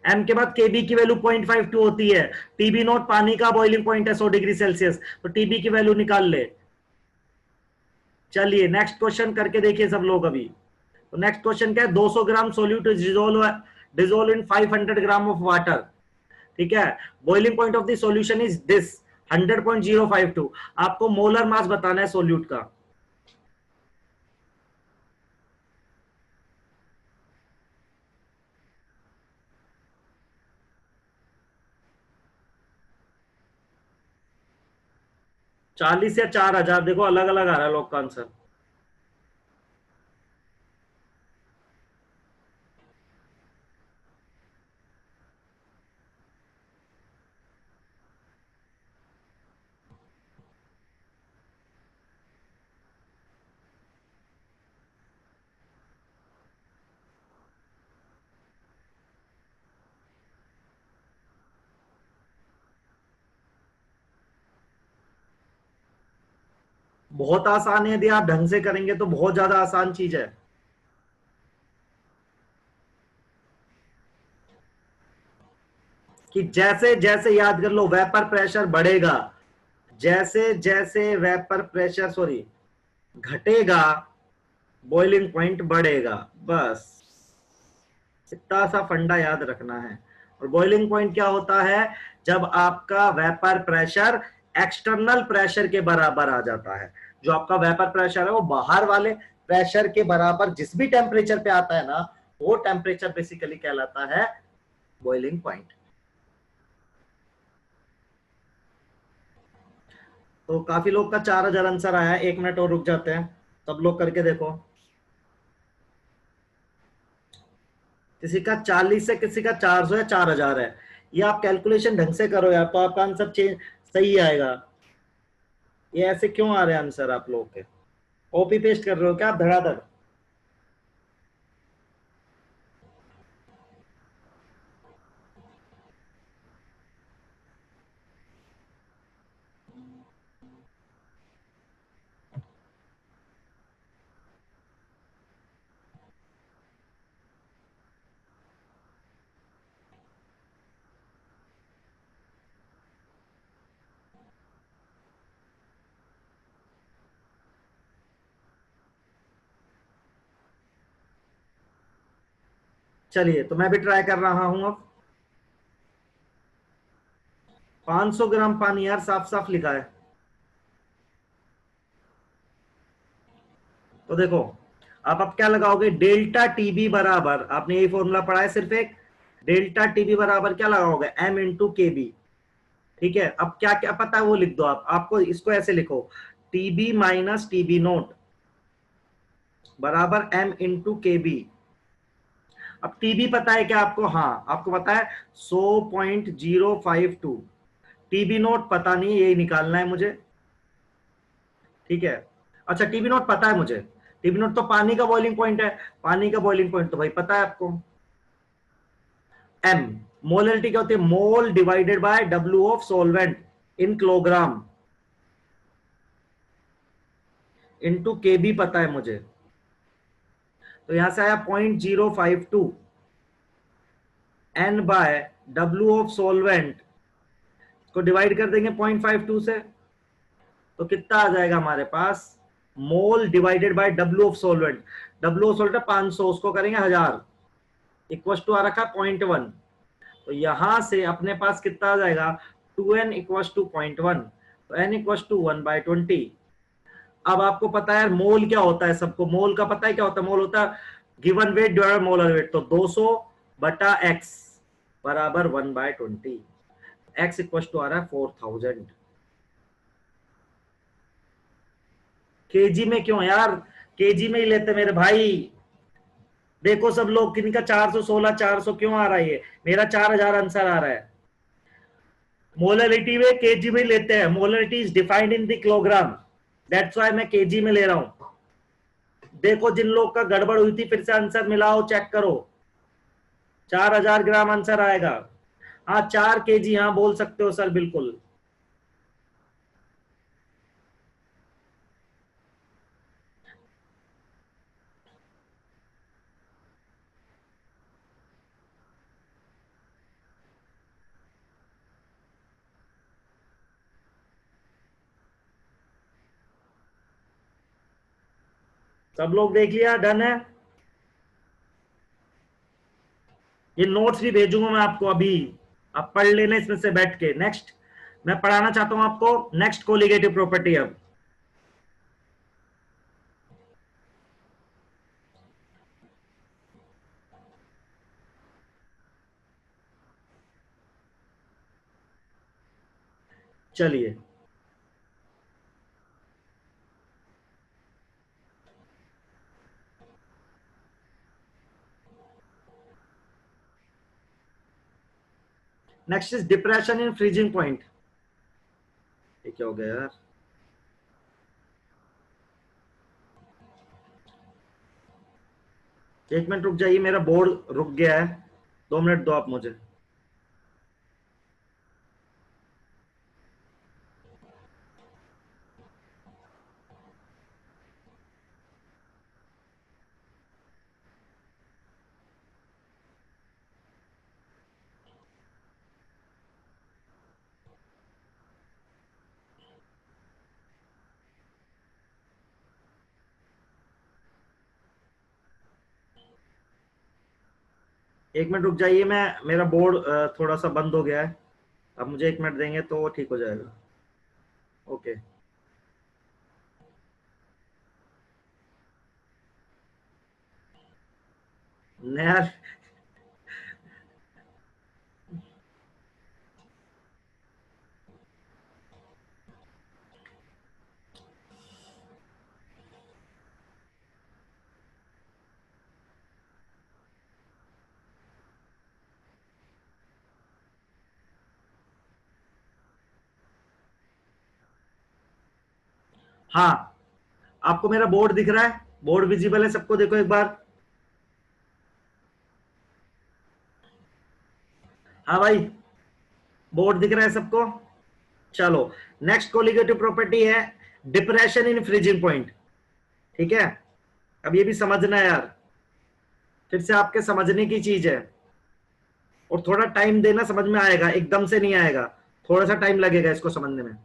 एम के बाद केबी की वैल्यू 0.52 होती है। टीबी नोट पानी का बॉइलिंग पॉइंट है 100 डिग्री सेल्सियस, तो टीबी की वैल्यू निकाल ले। चलिए नेक्स्ट क्वेश्चन करके देखिए सब लोग अभी। तो नेक्स्ट क्वेश्चन क्या है, 200 gram solute dissolve in 500 gram of water, ठीक है। Boiling point of the solution is this 100.052। आपको मोलर मास बताना है सोल्यूट का। चालीस या 4000, देखो अलग अलग आ रहा है लोग का आंसर। बहुत आसान है, यदि आप ढंग से करेंगे तो बहुत ज्यादा आसान चीज है। कि जैसे जैसे याद कर लो, वेपर प्रेशर बढ़ेगा, जैसे जैसे वेपर प्रेशर सॉरी घटेगा, बॉइलिंग पॉइंट बढ़ेगा, बस इतना सा फंडा याद रखना है। और बॉइलिंग पॉइंट क्या होता है, जब आपका वेपर प्रेशर एक्सटर्नल प्रेशर के बराबर आ जाता है। जो आपका वेपर प्रेशर है वो बाहर वाले प्रेशर के बराबर जिस भी टेम्परेचर पे आता है ना, वो टेम्परेचर बेसिकली कहलाता है बॉइलिंग पॉइंट। तो काफी लोग का 4,000 आंसर आया है। 1 मिनट और रुक जाते हैं, सब लोग करके देखो। किसी का 40 है, किसी का 400 है, 4,000 है। ये आप कैलकुलेशन ढंग से करो यार, तो आपका आंसर चेंज सही आएगा। ये ऐसे क्यों आ रहे हैं आंसर आप लोगों के? कॉपी पेस्ट कर रहे हो क्या आप धड़ाधड़? चलिए, तो मैं भी ट्राई कर रहा हूं अब। 500 ग्राम पानी यार, साफ साफ लिखा है। तो देखो, आप अब क्या लगाओगे? डेल्टा टीबी बराबर, आपने यही फॉर्मूला पढ़ा है सिर्फ एक। डेल्टा टीबी बराबर क्या लगाओगे? एम इंटू के बी। ठीक है, अब क्या क्या पता है वो लिख दो आप। आपको इसको ऐसे लिखो, टीबी माइनस टीबी नोट बराबर एम इंटू के बी। अब टीबी पता है क्या आपको? हाँ, आपको पता है 100.052। टीबी नोट पता नहीं, यही निकालना है मुझे। ठीक है, अच्छा टीबी नोट पता है मुझे। टीबी नोट तो पानी का बॉइलिंग पॉइंट है। पानी का बॉइलिंग पॉइंट तो भाई पता है आपको। एम, मोलरिटी क्या होती है? Mole divided by W of solvent in kilogram into K B पता है मुझे। तो यहां से आया 0.052 n by W of solvent को डिवाइड कर देंगे 0.52 से, तो कितना आ जाएगा हमारे पास? Mole divided by W of solvent. W of solvent 500, उसको करेंगे 1000, इक्वल टू आ रखा 0.1। तो यहां से अपने पास कितना आ जाएगा? 2n equal to 0.1। तो n इक्वल टू 1/20। अब आपको पता है मोल क्या होता है? सबको मोल का पता है क्या होता है? मोल होता है given weight divided molar weight. तो 200 बटा x बराबर 1/20। x इक्वल टू आ रहा है 4000। केजी में क्यों यार? केजी में ही लेते मेरे भाई। देखो सब लोग, किनका 416, 400 क्यों आ रहा है? ये मेरा 4000 आंसर आ रहा है। मोलरिटी में केजी में लेते हैं। Molarity is defined in the kilogram, that's why मैं केजी में ले रहा हूं। देखो जिन लोग का गड़बड़ हुई थी, फिर से आंसर मिलाओ, चेक करो। 4000 ग्राम आंसर आएगा। हाँ 4 केजी, हाँ बोल सकते हो सर, बिल्कुल। सब लोग देख लिया? डन है? ये नोट्स भी भेजूंगा मैं आपको अभी, आप पढ़ लेना इसमें से बैठ के। नेक्स्ट मैं पढ़ाना चाहता हूं आपको, नेक्स्ट कोलिगेटिव प्रॉपर्टी। अब चलिए, next is depression in freezing point. ये क्या हो गया यार? 1 मिनट रुक जाइए, मेरा बोर्ड रुक गया है। 2 मिनट दो आप मुझे। 1 मिनट रुक जाइए, मैं मेरा बोर्ड थोड़ा सा बंद हो गया है। अब मुझे 1 मिनट देंगे तो वो ठीक हो जाएगा। ओके। नया। हाँ, आपको मेरा बोर्ड दिख रहा है? बोर्ड विजिबल है सबको? देखो एक बार। हाँ भाई, बोर्ड दिख रहा है सबको? चलो, नेक्स्ट कोलिगेटिव प्रॉपर्टी है डिप्रेशन इन फ्रीजिंग पॉइंट। ठीक है, अब ये भी समझना है यार, फिर से आपके समझने की चीज है, और थोड़ा टाइम देना, समझ में आएगा, एकदम से नहीं आएगा, थोड़ा सा टाइम लगेगा इसको समझने में।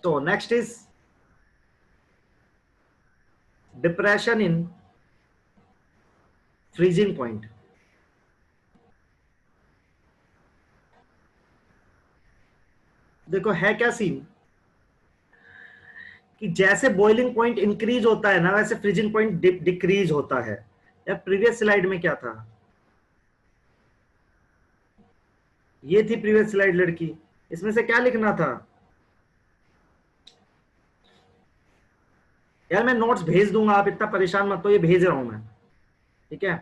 तो next is depression in freezing point. देखो है क्या सीन, कि जैसे बॉइलिंग पॉइंट इंक्रीज होता है ना, वैसे फ्रीजिंग पॉइंट डिक्रीज होता है। यार प्रीवियस स्लाइड में क्या था, ये थी प्रीवियस स्लाइड लड़की, इसमें से क्या लिखना था? यार मैं नोट्स भेज दूंगा, आप इतना परेशान मत हो, ये भेज रहा हूं मैं, ठीक है?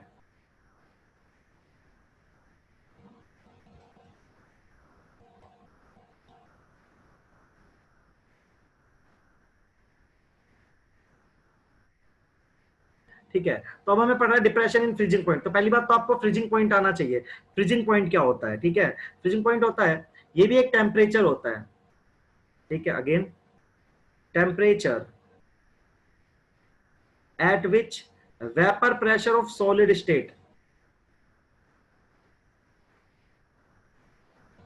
ठीक है, तो अब हमें पढ़ रहा है डिप्रेशन इन फ्रीजिंग पॉइंट। तो पहली बात तो आपको फ्रीजिंग पॉइंट आना चाहिए। फ्रीजिंग पॉइंट क्या होता है? ठीक है, फ्रीजिंग पॉइंट होता है, ये भी एक टेम्परेचर होता है। ठीक है, again temperature at which vapour pressure of solid state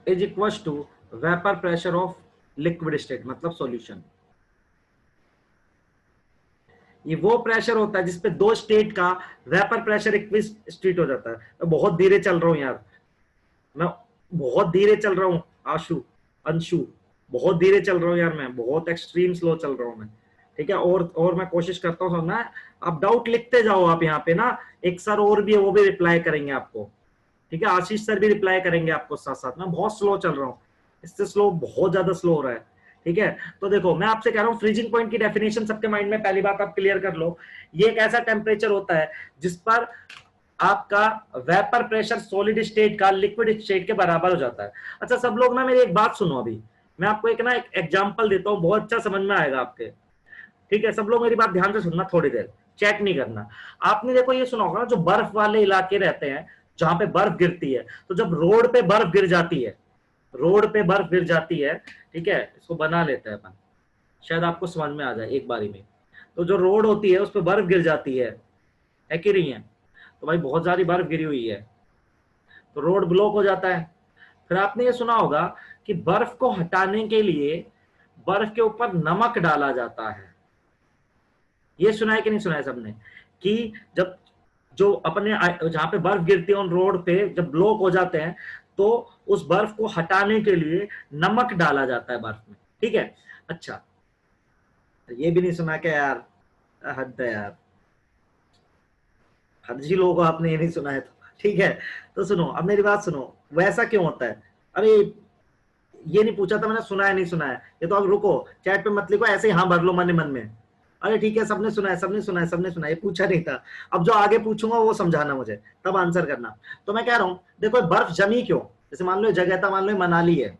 is equal to vapour pressure of liquid state, मतलब सॉल्यूशन। ये वो प्रेशर होता है जिसपे दो स्टेट का वेपर प्रेशर इक्विस्ट्रीट हो जाता है। मैं बहुत धीरे चल रहा हूं यार, मैं बहुत धीरे चल रहा हूँ आशु, अंशु, बहुत धीरे चल रहा हूँ यार, मैं बहुत एक्सट्रीम स्लो चल रहा हूँ मैं। ठीक है, और मैं कोशिश करता हूँ ना, आप डाउट लिखते जाओ आप यहाँ पे ना, एक सर और भी है, वो भी रिप्लाई करेंगे आपको। ठीक है, आशीष सर भी रिप्लाई करेंगे आपको साथ साथ। मैं बहुत स्लो चल रहा हूँ, इससे स्लो, बहुत ज्यादा स्लो हो रहा है। ठीक है, तो देखो मैं आपसे कह रहा हूँ, फ्रीजिंग पॉइंट की डेफिनेशन सबके माइंड में पहली बात आप क्लियर कर लो। ये एक ऐसा टेम्परेचर होता है जिस पर आपका वेपर प्रेशर सॉलिड स्टेट का लिक्विड स्टेट के बराबर हो जाता है। अच्छा सब लोग ना मेरी एक बात सुनो, अभी मैं आपको एक ना एक एग्जांपल देता हूँ, बहुत अच्छा समझ में आएगा आपके। ठीक है, सब लोग मेरी बात ध्यान से सुनना, थोड़ी देर चैट नहीं करना। आपने देखो ये सुना होगा ना, जो बर्फ वाले इलाके रहते हैं जहां पे बर्फ गिरती है, तो जब रोड पे बर्फ गिर जाती है, रोड पे बर्फ गिर जाती है, ठीक है, इसको बना लेते हैं अपन, शायद आपको समझ में आ जाए एक बारी में। तो जो रोड होती है उस पर बर्फ गिर जाती है कि नहीं है? तो भाई बहुत सारी बर्फ गिरी हुई है, तो रोड ब्लॉक हो जाता है। फिर आपने ये सुना होगा कि बर्फ को हटाने के लिए बर्फ के ऊपर नमक डाला जाता है। ये सुना है कि नहीं सुना है सबने, कि जब जो अपने जहां पे बर्फ गिरती है उन रोड पे जब ब्लॉक हो जाते हैं, तो उस बर्फ को हटाने के लिए नमक डाला जाता है बर्फ में। ठीक है, अच्छा ये भी नहीं सुना क्या यार? हद है यार, हद जी लोगों को आपने ये नहीं सुना है तो ठीक है। तो सुनो, अब मेरी बात सुनो, वैसा क्यों होता है? अरे ये नहीं पूछा था मैंने, सुना है नहीं सुना है, ये तो अब रुको, चैट पे मत लिखो, ऐसे ही हाँ भर लो मन मन में। अरे ठीक है, सबने सुना है, सबने सुना है, सबने सुना है, ये पूछा नहीं था। अब जो आगे पूछूंगा वो समझाना मुझे, तब आंसर करना। तो मैं कह रहा हूं, देखो बर्फ जमी क्यों? जैसे मान लो जगह था, मान लो मनाली है,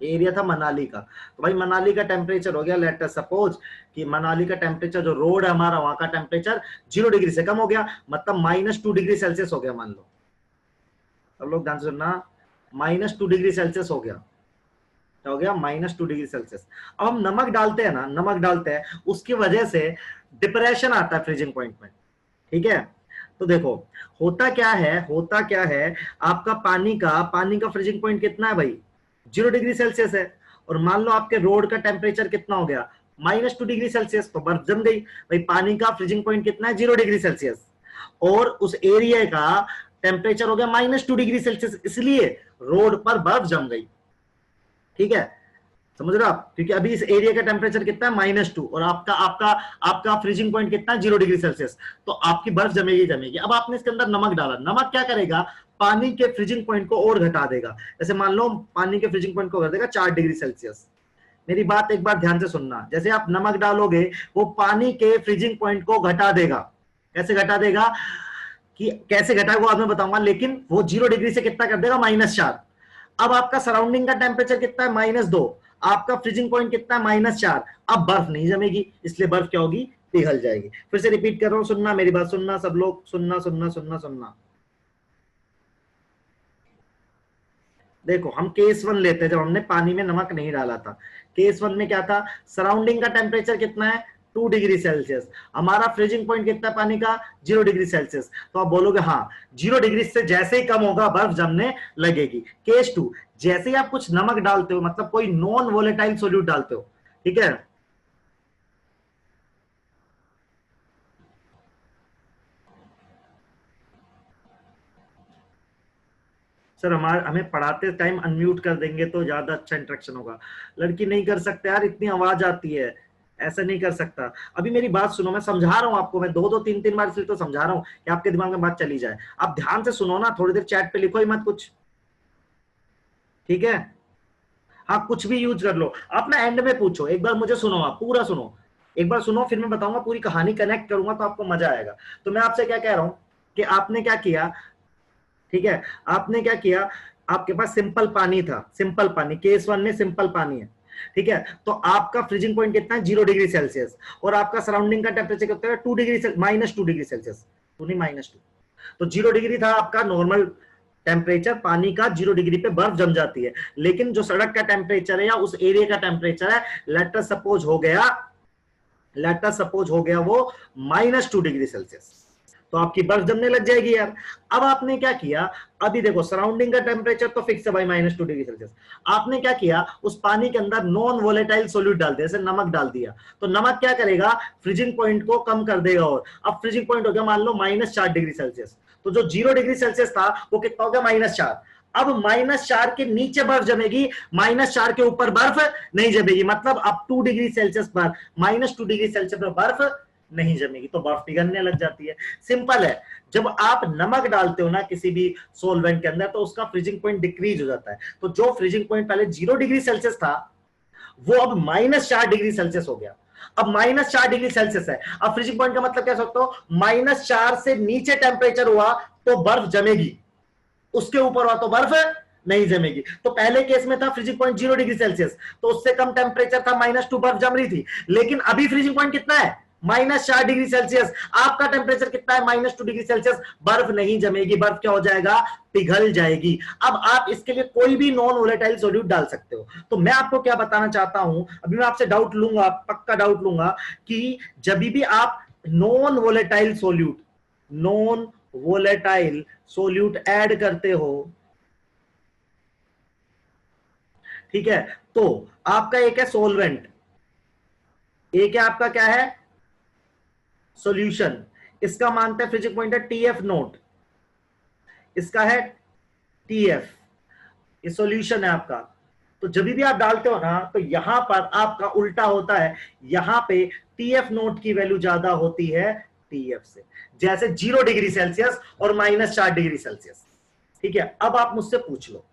ये एरिया था मनाली का, तो भाई मनाली का टेम्परेचर हो गया, लेट अस सपोज कि मनाली का टेम्परेचर, जो रोड है हमारा वहां का टेम्परेचर 0 डिग्री से कम हो गया, मतलब -2 डिग्री सेल्सियस हो गया मान लो। अब लोग ध्यान से सुनना, -2 डिग्री सेल्सियस हो गया, क्या हो गया? -2 डिग्री सेल्सियस। अब हम नमक डालते हैं ना, नमक डालते हैं, उसकी वजह से डिप्रेशन आता है फ्रीजिंग पॉइंट में। ठीक है, तो देखो होता क्या है, होता क्या है, आपका पानी का फ्रीजिंग पॉइंट कितना है भाई? 0 डिग्री सेल्सियस है। और मान लो आपके रोड का टेम्परेचर कितना हो गया? -2 डिग्री सेल्सियस, तो बर्फ जम गई। भाई पानी का फ्रीजिंग पॉइंट कितना है? 0 डिग्री सेल्सियस, और उस एरिया का टेम्परेचर हो गया -2 डिग्री सेल्सियस, इसलिए रोड पर बर्फ जम गई। ठीक है, समझ रहे हो आप? क्योंकि अभी इस एरिया का टेम्परेचर कितना है? -2, और आपका आपका आपका फ्रीजिंग पॉइंट कितना है? 0 डिग्री सेल्सियस, तो आपकी बर्फ जमेगी जमेगी। अब आपने इसके अंदर नमक डाला, नमक क्या करेगा? पानी के फ्रीजिंग पॉइंट को और घटा देगा। जैसे मान लो पानी के फ्रीजिंग पॉइंट को कर देगा 4 डिग्री सेल्सियस। मेरी बात एक बार ध्यान से सुनना, जैसे आप नमक डालोगे वो पानी के फ्रीजिंग पॉइंट को घटा देगा। कैसे घटा देगा, कि कैसे घटाएगा वो आज मैं बताऊंगा, लेकिन वो 0 डिग्री से कितना कर देगा? -4। अब आपका सराउंडिंग का टेम्परेचर कितना है -2, आपका फ्रीजिंग पॉइंट कितना है -4। अब बर्फ नहीं जमेगी, इसलिए बर्फ क्या होगी, पिघल जाएगी। फिर से रिपीट कर रहा हूं, सुनना मेरी बात, सुनना सब लोग, सुनना सुनना सुनना सुनना। देखो हम केस 1 लेते हैं, जब हमने पानी में नमक नहीं डाला था। केस 1 में क्या था, सराउंडिंग का टेम्परेचर कितना है 2 डिग्री सेल्सियस, हमारा फ्रीजिंग पॉइंट कितना है पानी का 0 डिग्री सेल्सियस। तो आप बोलोगे हाँ 0 डिग्री से जैसे ही कम होगा बर्फ जमने लगेगी। केस 2, जैसे ही आप कुछ नमक डालते हो, मतलब कोई नॉन वोलेटाइल सोल्यूट डालते हो, ठीक है, सर हमें पढ़ाते टाइम अनम्यूट कर देंगे तो ज्यादा अच्छा इंटरेक्शन होगा। लड़की नहीं कर सकते यार, इतनी आवाज आती है, ऐसा नहीं कर सकता। अभी मेरी बात सुनो, मैं समझा रहा हूं आपको, मैं 2-2 3-3 बार इसलिए तो समझा रहा हूं कि आपके दिमाग में बात चली जाए। आप ध्यान से सुनो ना, थोड़ी देर चैट पे लिखो ही मत कुछ, ठीक है। हाँ कुछ भी यूज कर लो, आप ना एंड में पूछो, एक बार मुझे सुनो, आप पूरा सुनो, एक बार सुनो, फिर मैं बताऊंगा, पूरी कहानी कनेक्ट करूंगा तो आपको मजा आएगा। तो मैं आपसे क्या कह रहा हूं कि आपने क्या किया, ठीक है, आपने क्या किया, आपके पास सिंपल पानी था, सिंपल पानी, केस 1 में सिंपल पानी है, ठीक है। तो आपका फ्रीजिंग पॉइंट कितना है 0 डिग्री सेल्सियस, और आपका सराउंडिंग का टेम्परेचर कितना है 2 डिग्री, -2 डिग्री सेल्सियस, तो नहीं -2, तो 0 डिग्री था आपका नॉर्मल टेम्परेचर पानी का, 0 डिग्री पे बर्फ जम जाती है। लेकिन जो सड़क का टेम्परेचर है या उस एरिया का टेम्परेचर है, लेट अस सपोज हो गया वो -2 डिग्री सेल्सियस, तो आपकी बर्फ जमने लग जाएगी यार। अब आपने क्या किया, अभी देखो सराउंडिंग का टेम्परेचर तो फिक्स है भाई -2 डिग्री सेल्सियस, आपने क्या किया, उस पानी के अंदर नॉन वोलेटाइल सोल्यूट डाल दिया, जैसे नमक डाल दिया, तो नमक क्या करेगा, फ्रीजिंग पॉइंट को कम कर देगा। और अब फ्रीजिंग पॉइंट हो गया मान लो -4 डिग्री सेल्सियस, तो जो 0 डिग्री सेल्सियस था वो कितना हो गया -4। अब -4 के नीचे बर्फ जमेगी, -4 के ऊपर बर्फ नहीं जमेगी, मतलब अब 2 डिग्री सेल्सियस पर, -2 डिग्री सेल्सियस पर बर्फ नहीं जमेगी, तो बर्फ पिघलने लग जाती है। सिंपल है, जब आप नमक डालते हो ना किसी भी सोलवेंट के अंदर, तो उसका फ्रीजिंग पॉइंट डिक्रीज हो जाता है। तो जो फ्रीजिंग पॉइंट पहले 0 डिग्री सेल्सियस था वो अब -4 डिग्री सेल्सियस हो गया। अब -4 डिग्री सेल्सियस है, अब फ्रीजिंग पॉइंट का मतलब क्या सकते हो, -4 से नीचे टेम्परेचर हुआ तो बर्फ जमेगी, उसके ऊपर हुआ तो बर्फ नहीं जमेगी। तो पहले केस में था फ्रीजिंग पॉइंट 0 डिग्री सेल्सियस, तो उससे कम टेम्परेचर था -2, बर्फ जम रही थी। लेकिन अभी फ्रीजिंग पॉइंट कितना है -4 डिग्री सेल्सियस, आपका टेम्परेचर कितना है -2 डिग्री सेल्सियस, बर्फ नहीं जमेगी, बर्फ क्या हो जाएगा, पिघल जाएगी। अब आप इसके लिए कोई भी नॉन वोलेटाइल सोल्यूट डाल सकते हो। तो मैं आपको क्या बताना चाहता हूं, अभी मैं आपसे डाउट लूंगा, पक्का डाउट लूंगा, कि जब भी आप नॉन वोलेटाइल सोल्यूट ऐड करते हो, ठीक है, तो आपका एक है सोलवेंट, एक है आपका क्या है सॉल्यूशन, इसका मानते हैं फ्रीजिंग पॉइंट है TF नोट, इसका है TF, ये सॉल्यूशन है आपका। तो जब भी आप डालते हो ना, तो यहां पर आपका उल्टा होता है, यहां पे TF नोट की वैल्यू ज्यादा होती है TF से, जैसे 0 डिग्री सेल्सियस और -4 डिग्री सेल्सियस, ठीक है। अब आप मुझसे पूछ लो,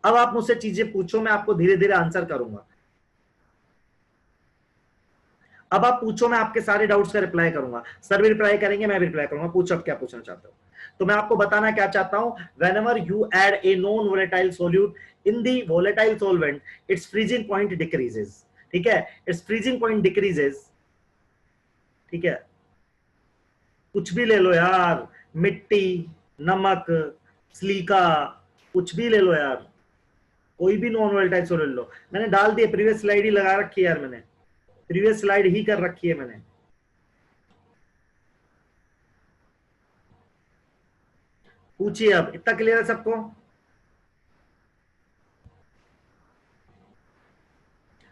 अब आप मुझसे चीजें पूछो, मैं आपको धीरे धीरे आंसर करूंगा। अब आप पूछो, मैं आपके सारे डाउट्स का रिप्लाई करूंगा, सर भी रिप्लाई करेंगे, मैं भी रिप्लाई करूंगा। पूछो अब क्या पूछना चाहते हो। तो मैं आपको बताना क्या चाहता हूं, whenever you add a non volatile solute in the volatile solvent, its freezing point decreases, ठीक है, its freezing point decreases, ठीक है। कुछ भी ले लो यार, मिट्टी, नमक, सिलिका, कुछ भी ले लो यार, कोई भी नॉन वोलेटाइल सोल्यूट लो। मैंने डाल दिया, प्रीवियस स्लाइड ही लगा रखी है यार, मैंने प्रीवियस स्लाइड ही कर रखी है मैंने। पूछिए, अब इतना क्लियर है सबको।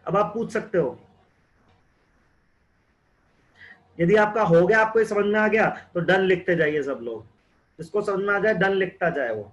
अब आप पूछ सकते हो, यदि आपका हो गया, आपको समझ में आ गया तो डन लिखते जाइए सब लोग, जिसको समझ में आ जाए डन लिखता जाए वो।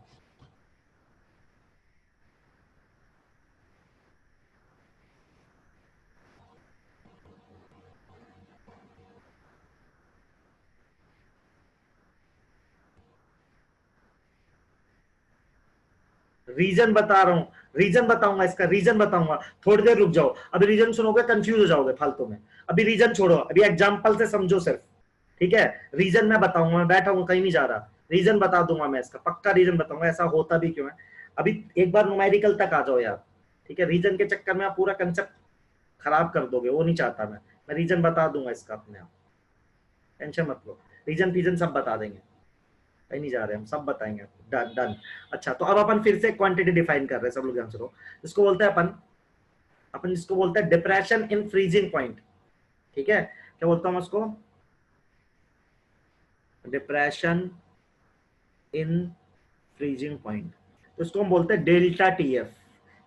रीजन बता रहा हूं, रीजन बताऊंगा, इसका रीजन बताऊंगा, थोड़ी देर रुक जाओ, अभी रीजन सुनोगे कंफ्यूज हो जाओगे फालतू में। अभी रीजन छोड़ो, अभी एग्जांपल से समझो सिर्फ, ठीक है। रीजन मैं बताऊंगा, मैं बैठा हूं कहीं नहीं जा रहा, रीजन बता दूंगा मैं, इसका पक्का रीजन बताऊंगा, ऐसा होता भी क्यों है। अभी एक बार न्यूमेरिकल तक आ जाओ यार, ठीक है, रीजन के चक्कर में आप पूरा कंसेप्ट खराब कर दोगे, वो नहीं चाहता मैं रीजन बता दूंगा इसका अपने आप, टेंशन मत लो, रीजन फीजन सब बता देंगे, कहीं नहीं जा रहे हम, सब बताएंगे आपको, डन डन। अच्छा तो अब अपन फिर से क्वांटिटी डिफाइन कर रहे हैं, सब लोग ध्यान से लो, इसको बोलते हैं अपन जिसको बोलते हैं डिप्रेशन इन फ्रीजिंग पॉइंट, ठीक है, क्या बोलता हूं उसको, डिप्रेशन इन फ्रीजिंग पॉइंट, तो इसको हम बोलते हैं डेल्टा टीएफ,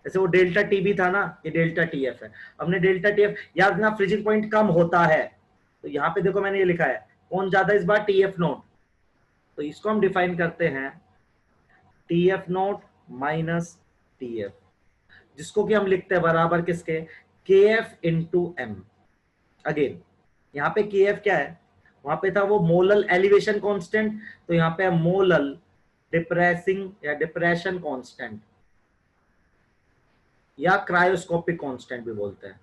जैसे वो डेल्टा टी भी था ना, ये डेल्टा टीएफ है, हमने डेल्टा टीएफ याद ना, फ्रीजिंग पॉइंट कम होता है, तो यहाँ पे देखो मैंने ये लिखा है, कौन ज्यादा इस बार, टीएफ नोट, तो इसको हम डिफाइन करते हैं टीएफ नोट माइनस टीएफ, जिसको कि हम लिखते हैं बराबर किसके, के एफ इंटू एम। अगेन यहाँ पे के एफ क्या है, वहां पे था वो मोलल एलिवेशन कांस्टेंट, तो यहाँ पे मोलल डिप्रेसिंग या डिप्रेशन कांस्टेंट या क्रायोस्कोपिक कांस्टेंट भी बोलते हैं,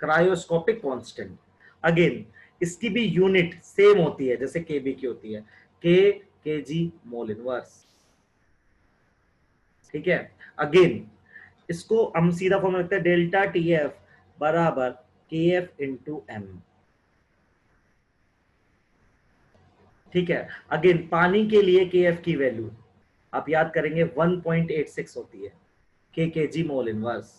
क्रायोस्कोपिक कांस्टेंट। अगेन इसकी भी यूनिट सेम होती है जैसे केबी की होती है, के जी मोल इनवर्स, ठीक है। अगेन इसको हम सीधा फॉर्मूला लिखते हैं डेल्टा टी एफ बराबर के एफ इंटू एम, ठीक है। अगेन पानी के लिए के एफ की वैल्यू आप याद करेंगे 1.86 होती है, के जी मोल इनवर्स,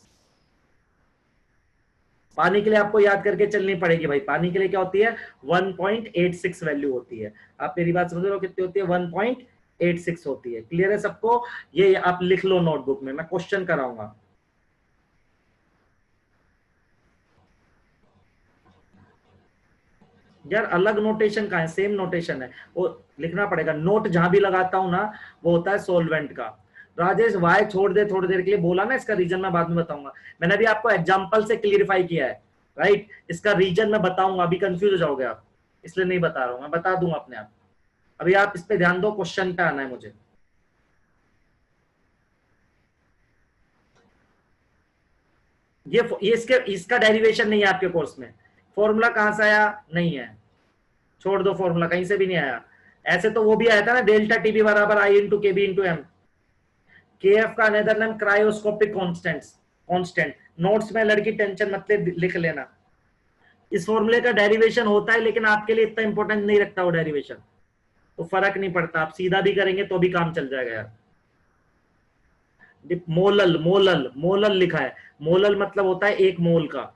पानी के लिए आपको याद करके चलनी पड़ेगी भाई, पानी के लिए क्या होती है 1.86 वैल्यू होती है, आप मेरी बात समझ रहे हो, कितनी होती है 1.86 होती है, क्लियर है सबको, ये आप लिख लो नोटबुक में, मैं क्वेश्चन कराऊंगा। यार अलग नोटेशन का है, सेम नोटेशन है, वो लिखना पड़ेगा, नोट जहां भी लगाता हूं ना वो होता है सोलवेंट का। राजेश वाई छोड़ दे थोड़ी देर के लिए, बोला ना इसका रीजन मैं बाद में बताऊंगा, मैंने भी आपको एग्जांपल से क्लियरिफाई किया है, राइट, इसका रीजन मैं बताऊंगा, अभी कंफ्यूज हो जाओगे आप, इसलिए नहीं बता रहा हूं, मैं बता दूंगा अपने आप, अभी आप इस पे ध्यान दो, क्वेश्चन पे आना है मुझे। ये इसका डेरिवेशन नहीं है आपके कोर्स में, फॉर्मूला कहां से आया, नहीं है, छोड़ दो, फॉर्मूला कहीं से भी नहीं आया, ऐसे तो वो भी आया था ना, डेल्टा टीबी बराबर आई इंटू के बी इंटू एम, के एफ का अनदर नाम क्रायोस्कोपिक कांस्टेंट, नोट्स में लड़की टेंशन मत ले, लिख लेना, इस फॉर्मूले का डेरिवेशन होता है, लेकिन आपके लिए इतना इंपॉर्टेंट नहीं रखता वो डेरिवेशन, तो फर्क नहीं पड़ता, आप सीधा भी करेंगे तो भी काम चल जाएगा यार। मोलल मोलल मोलल लिखा है, मोलल मतलब होता है एक मोल का,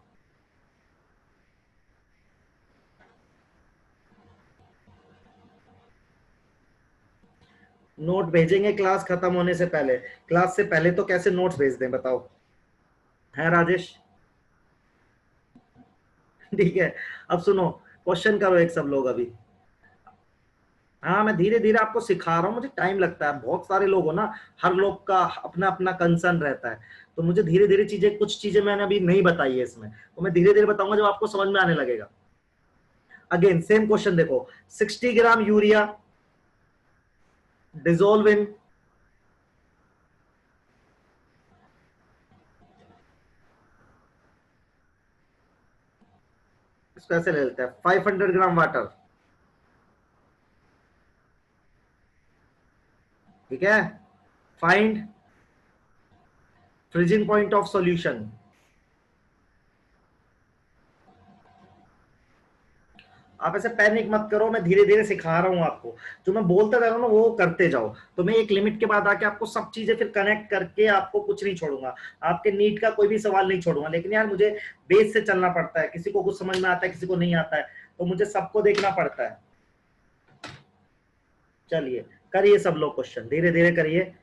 नोट भेजेंगे क्लास खत्म होने से पहले, क्लास से पहले तो कैसे नोट्स भेज दें बताओ, है राजेश? ठीक है, अब सुनो, क्वेश्चन करो एक सब लोग अभी, हाँ मैं धीरे धीरे आपको सिखा रहा हूँ, मुझे टाइम लगता है, बहुत सारे लोग हो ना, हर लोग का अपना अपना कंसर्न रहता है, तो मुझे धीरे धीरे चीजें, कुछ चीजें मैंने अभी नहीं बताई है इसमें, तो मैं धीरे धीरे बताऊंगा जब आपको समझ में आने लगेगा। अगेन सेम क्वेश्चन देखो, 60 ग्राम यूरिया डिजोल्व इन, इसको ऐसे ले लेते हैं 500 ग्राम वाटर, ठीक है, find freezing point of solution. आप ऐसे पैनिक मत करो, मैं धीरे धीरे सिखा रहा हूं आपको, जो मैं बोलता रह रहा हूं ना वो करते जाओ, तो मैं एक लिमिट के बाद आके आपको सब चीजें फिर कनेक्ट करके आपको कुछ नहीं छोड़ूंगा, आपके नीट का कोई भी सवाल नहीं छोड़ूंगा, लेकिन यार मुझे बेस से चलना पड़ता है, किसी को कुछ समझ में आता है, किसी को नहीं आता है, तो मुझे सबको देखना पड़ता है। चलिए करिए सब लोग क्वेश्चन, धीरे धीरे करिए,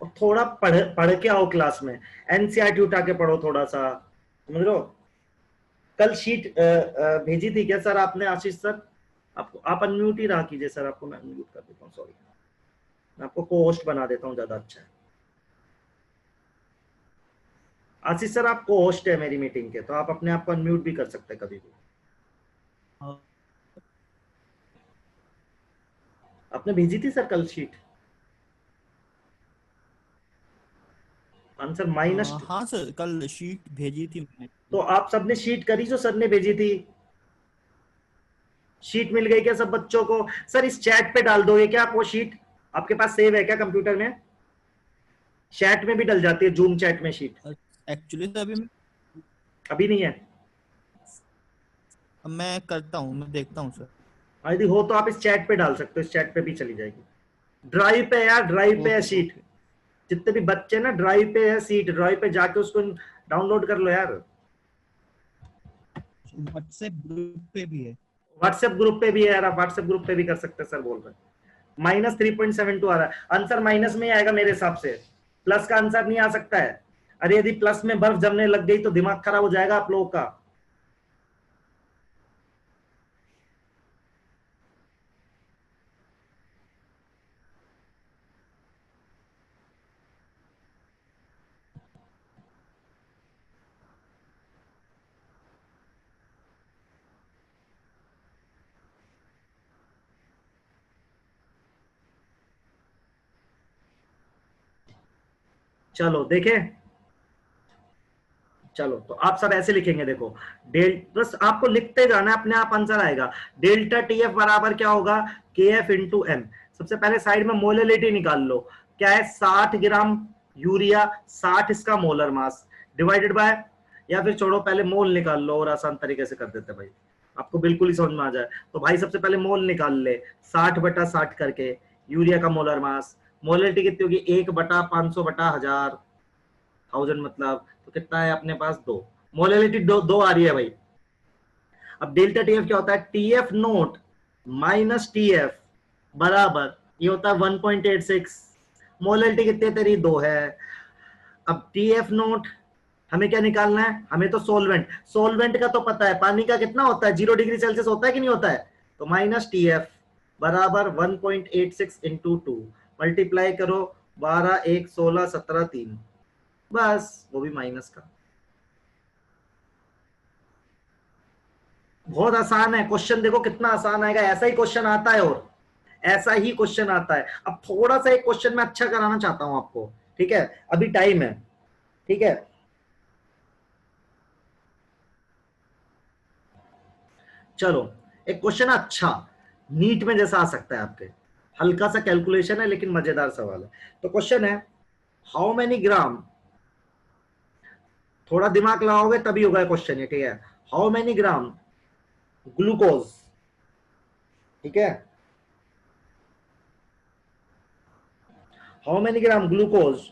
और थोड़ा पढ़ के आओ क्लास में, एनसीईआरटी उठा के पढ़ो थोड़ा सा, समझ लो। कल शीट भेजी थी क्या सर आपने, आशीष सर? आपको, आप अनम्यूट ही रहा कीजिए सर, आपको मैं अनम्यूट कर देता हूँ, सॉरी, मैं आपको को होस्ट बना देता हूँ, ज्यादा अच्छा है। आशीष सर आप को होस्ट है मेरी मीटिंग के, तो आप अपने आप को अनम्यूट भी कर सकते हैं कभी भी। आपने भेजी थी सर कल शीट आंसर माइनस? हाँ सर कल शीट भेजी थी मैंने। तो आप सबने शीट करी जो सर ने भेजी थी? शीट मिल गई क्या सब बच्चों को? सर इस चैट पे डाल दोगे क्या आप वो शीट? आपके पास सेव है क्या कंप्यूटर में? चैट में भी डल जाती है, जूम चैट में शीट। एक्चुअली तो अभी अभी नहीं है? मैं करता हूँ, मैं देखता हूँ सर। यदि हो तो आप इस चैट पे डाल सकते हो, इस चैट पे भी चली जाएगी। ड्राइव पे यार, ड्राइव पे है ओके शीट। ओके। जितने भी बच्चे ना ड्राइव पे है सीट, ड्राइव पे जाके उसको डाउनलोड कर लो यार। व्हाट्सएप ग्रुप पे भी है। व्हाट्सएप ग्रुप पे भी है यार, आप व्हाट्सएप ग्रुप पे भी कर सकते हैं। सर बोल रहे हैं -3.72 आ रहा है, आंसर माइनस में ही आएगा मेरे हिसाब से, प्लस का आंसर नहीं आ सकता है। अरे यदि प्लस में बर्फ जमने लग गई तो दिमाग खराब हो जाएगा आप लोगों का। चलो देखें, चलो तो आप सब ऐसे लिखेंगे, देखो डेल बस आपको लिखते जाना है, अपने आप आंसर आएगा। डेल्टा टी एफ बराबर क्या होगा? के एफ इंटू एम। सबसे पहले साइड में मोलरिटी निकाल लो, क्या है? 60 ग्राम यूरिया, 60 इसका मोलर मास, डिवाइडेड बाय, या फिर छोड़ो पहले मोल निकाल लो और आसान तरीके से कर देते भाई, आपको बिल्कुल ही समझ में आ जाए। तो भाई सबसे पहले मोल निकाल ले, 60/60 करके यूरिया का मोलर मास। मोलरिटी कितनी होगी? 1/500/1000, 1000 मतलब, तो कितना है अपने पास? 2। मोलरिटी दो आ रही है भाई। अब डेल्टा टीएफ क्या होता है? टीएफ नोट माइनस टीएफ बराबर, ये होता है 1.86। मोलरिटी कितनी है तेरी? 2 है। अब टीएफ नोट हमें क्या निकालना है? हमें तो सोलवेंट, सोलवेंट का तो पता है, पानी का कितना होता है? 0 डिग्री सेल्सियस होता है कि नहीं होता है? तो माइनस टीएफ बराबर 1.86 इंटू 2, मल्टीप्लाई करो 12 1 16 17 3, बस वो भी माइनस का। बहुत आसान है क्वेश्चन, देखो कितना आसान आएगा। ऐसा ही क्वेश्चन आता है, और ऐसा ही क्वेश्चन आता है। अब थोड़ा सा एक क्वेश्चन मैं अच्छा कराना चाहता हूं आपको, ठीक है? अभी टाइम है, ठीक है? चलो एक क्वेश्चन अच्छा, नीट में जैसा आ सकता है आपके, हल्का सा कैलकुलेशन है लेकिन मजेदार सवाल है। तो क्वेश्चन है, हाउ मेनी ग्राम, थोड़ा दिमाग लगाओगे तभी होगा क्वेश्चन ये, ठीक है? हाउ मेनी ग्राम ग्लूकोज, ठीक है? How many gram glucose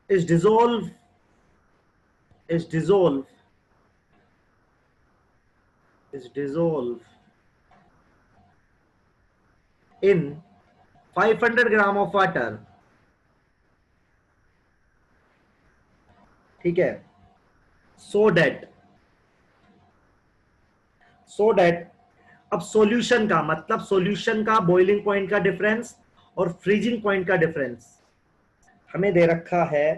is dissolved is dissolved is dissolved in 500 gram of water, ठीक है? so that so that, अब सॉल्यूशन का मतलब, सॉल्यूशन का बॉइलिंग पॉइंट का डिफरेंस और फ्रीजिंग पॉइंट का डिफरेंस हमें दे रखा है।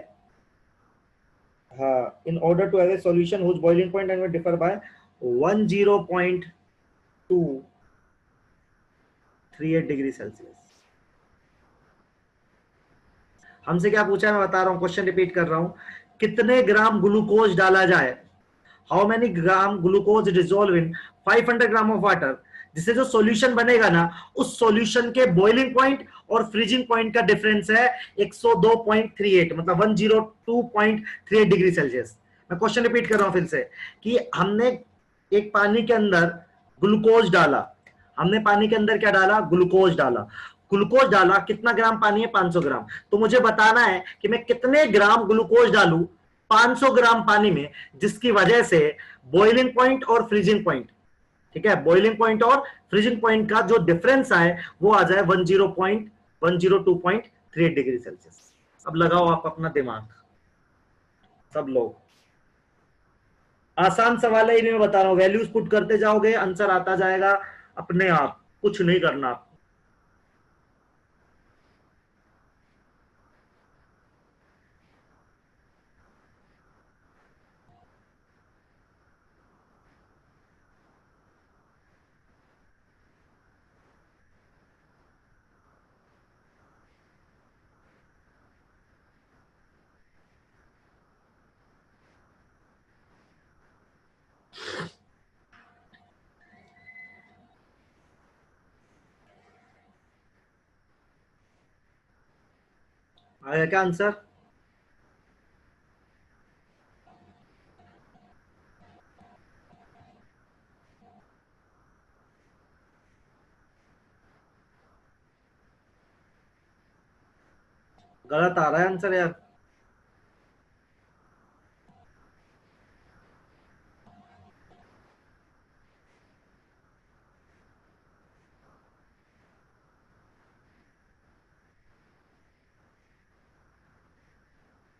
हाँ, in order to have a solution whose boiling point and differ by 10.238 degree Celsius. हमसे क्या पूछा है मैं बता रहा हूं, क्वेश्चन रिपीट कर रहा हूं। कितने ग्राम ग्लूकोज डाला जाए? How many gram glucose dissolve in 500 gram of water, जिससे जो सॉल्यूशन बनेगा ना, उस सॉल्यूशन के बॉइलिंग पॉइंट और फ्रीजिंग पॉइंट का डिफरेंस है 102.38, मतलब 102.38 डिग्री सेल्सियस। मैं क्वेश्चन रिपीट कर रहा हूं फिर से, कि हमने एक पानी के अंदर ग्लूकोज डाला, हमने पानी के अंदर क्या डाला? ग्लूकोज डाला। ग्लूकोज डाला, कितना ग्राम पानी है? 500 ग्राम। तो मुझे बताना है कि मैं कितने ग्राम ग्लूकोज डालूं 500 ग्राम पानी में, जिसकी वजह से बॉइलिंग पॉइंट और फ्रीजिंग पॉइंट, ठीक है, बॉइलिंग पॉइंट और फ्रीजिंग पॉइंट का जो डिफरेंस आए वो आ जाए 102.38 डिग्री सेल्सियस। अब लगाओ आप अपना दिमाग, सब लोग। आसान सवाल है, इन्हें मैं बता रहा हूं, वैल्यूज पुट करते जाओगे आंसर आता जाएगा अपने आप, कुछ नहीं करना आप। आ गया क्या आंसर? गलत आ रहा है आंसर यार।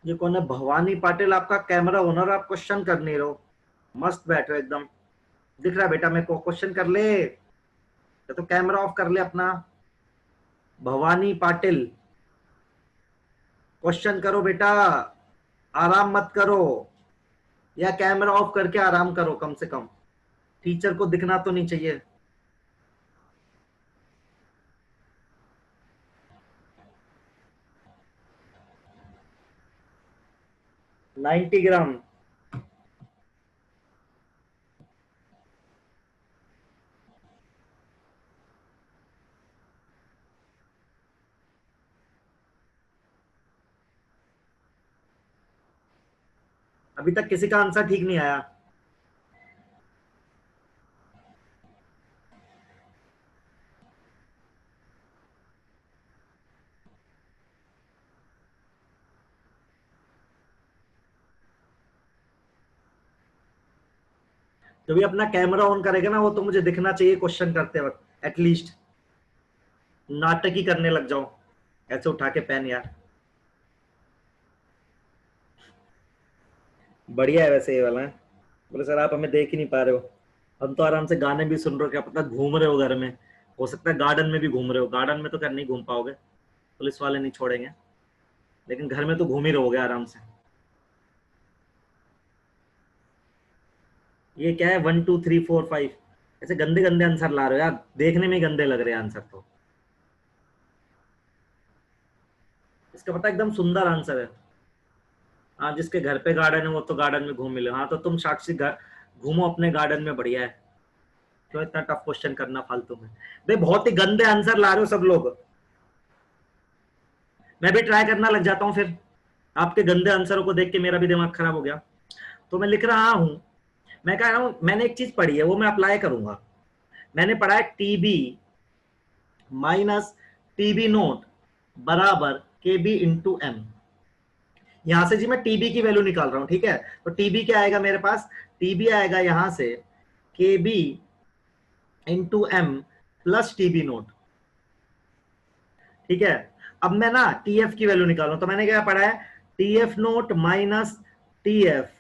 ये कौन है? भवानी पाटिल आपका कैमरा ओनर, आप क्वेश्चन कर नहीं रहो। मस्त बैठ रहे हो एकदम। दिख रहा है बेटा मेरे को, क्वेश्चन कर ले, या तो कैमरा ऑफ कर ले अपना। भवानी पाटिल क्वेश्चन करो बेटा, आराम मत करो, या कैमरा ऑफ करके आराम करो कम से कम। टीचर को दिखना तो नहीं चाहिए। 90 ग्राम। अभी तक किसी का आंसर ठीक नहीं आया। जो भी अपना कैमरा ऑन करेगा ना, वो तो मुझे दिखना चाहिए क्वेश्चन करते वक्त एटलीस्ट। नाटक ही करने लग जाओ ऐसे उठा के पेन यार। बढ़िया है वैसे ये वाला है। बोले सर आप हमें देख ही नहीं पा रहे हो, हम तो आराम से गाने भी सुन रहे हो, क्या पता घूम रहे हो घर में, हो सकता है गार्डन में भी घूम रहे हो। गार्डन में तो कर नहीं घूम पाओगे, पुलिस वाले नहीं छोड़ेंगे, लेकिन घर में तो घूम ही रहोगे आराम से। ये क्या है 1 2 3 4 5? ऐसे गंदे गंदे आंसर ला रहे हो यार, देखने में ही गंदे लग रहे हैं आंसर तो। इसका पता एकदम सुंदर आंसर है। हाँ, जिसके घर पे गार्डन है वो तो गार्डन में घूम मिले। हाँ तो तुम साक्षी घूमो अपने गार्डन में, बढ़िया है। क्यों इतना टफ क्वेश्चन करना फालतू में? भाई बहुत ही गंदे आंसर ला रहे हो सब लोग। मैं भी ट्राई करना लग जाता हूँ फिर, आपके गंदे आंसरों को देख के मेरा भी दिमाग खराब हो गया। तो मैं लिख रहा हूं, मैं कह रहा हूं मैंने एक चीज पढ़ी है वो मैं अप्लाई करूंगा। मैंने पढ़ा है टीबी माइनस टीबी नोट बराबर के बी इंटू एम। यहां से जी मैं टीबी की वैल्यू निकाल रहा हूं, ठीक है? तो टीबी क्या आएगा मेरे पास? टीबी आएगा यहां से K B into M plus TB naught, ठीक है? अब मैं ना टीएफ की वैल्यू निकाल रहा हूं, तो मैंने क्या पढ़ा है? टीएफ नोट माइनस टीएफ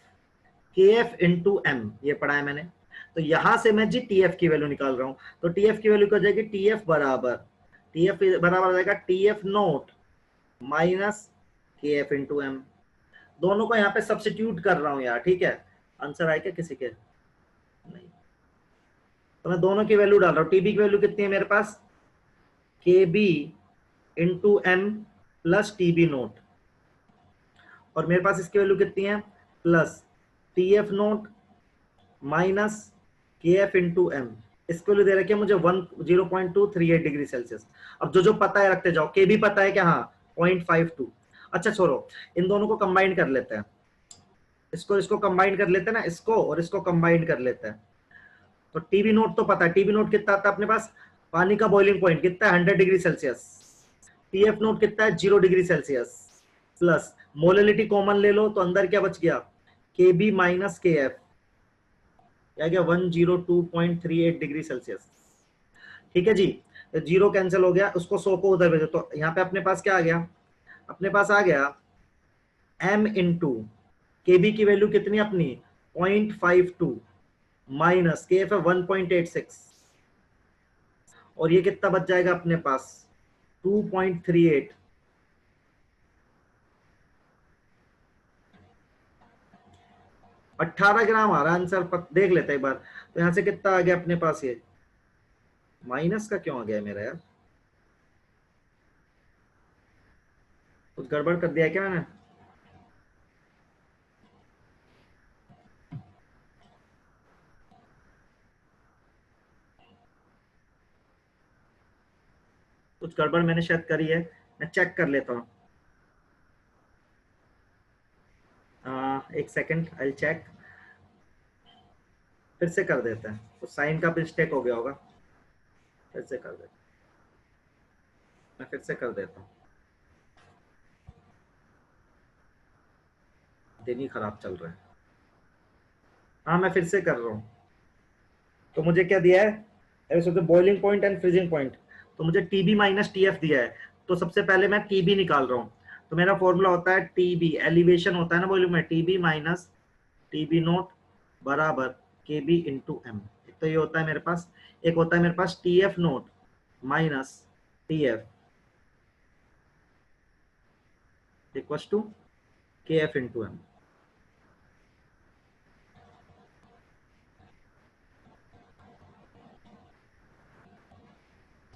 के एफ इंटू एम, ये पढ़ा है मैंने। तो यहां से मैं जी टीएफ की वैल्यू निकाल रहा हूं। तो टीएफ की वैल्यू क्या हो जाएगी? टीएफ बराबर हो जाएगा TF nought minus K F into M. दोनों को यहाँ पे सब्सिट्यूट कर रहा हूं यार, ठीक है? आंसर आए क्या किसी के? नहीं। तो मैं दोनों की वैल्यू डाल रहा हूँ। टीबी की वैल्यू कितनी है मेरे पास? K B into M plus TB naught, और मेरे पास इसकी वैल्यू कितनी है? Plus T F naught minus K F into M. इसको वैल्यू दे रखी है मुझे 10.238 डिग्री सेल्सियस। अब जो जो पता है रखते जाओ। के भी पता है क्या? हाँ, 0.52। अच्छा छोड़ो, इन दोनों को कंबाइन कर लेते हैं। इसको इसको कंबाइन कर लेते हैं ना, इसको और इसको कंबाइन कर लेते हैं। तो टीबी नोट तो पता है, टीबी नोट कितना आता है अपने पास? पानी का बॉइलिंग पॉइंट कितना है? 100 डिग्री सेल्सियस। टीएफ नोट कितना है? 0 degree Celsius. Plus molality common ले लो, तो अंदर क्या बच गया? के बी माइनस के एफ, क्या गया? 102.38 डिग्री सेल्सियस। ठीक है जी। तो जीरो कैंसिल हो गया, उसको 100 को उधर भेजो, तो यहाँ पे अपने पास क्या आ गया? अपने पास आ गया m इंटू के बी की वैल्यू कितनी अपनी? 0.52 माइनस के एफ है 1.86, और ये कितना बच जाएगा अपने पास? 2.38। 18 ग्राम आ रहा है आंसर, देख लेते हैं एक बार। तो यहाँ से कितना आ गया अपने पास? ये माइनस का क्यों आ गया मेरा यार? कुछ गड़बड़ कर दिया क्या मैंने? कुछ गड़बड़ मैंने शायद करी है, मैं चेक कर लेता हूँ। एक सेकंड, आई चेक, फिर से कर देते हैं, तो साइन का मिस्टेक हो गया होगा, फिर से कर देते, मैं फिर से कर देता हूँ, दिन ही खराब चल रहा है। हाँ मैं फिर से कर रहा हूँ। तो मुझे क्या दिया है, boiling point and freezing point, तो मुझे टीबी माइनस टीएफ दिया है। तो सबसे पहले मैं टीबी निकाल रहा हूँ, तो मेरा फॉर्मूला होता है टीबी, एलिवेशन होता है ना वॉल्यूम में, टीबी माइनस टीबी नोट बराबर केबी इंटू एम। तो ये होता है मेरे पास, एक होता है मेरे पास TF nought minus TF equals to K F into M.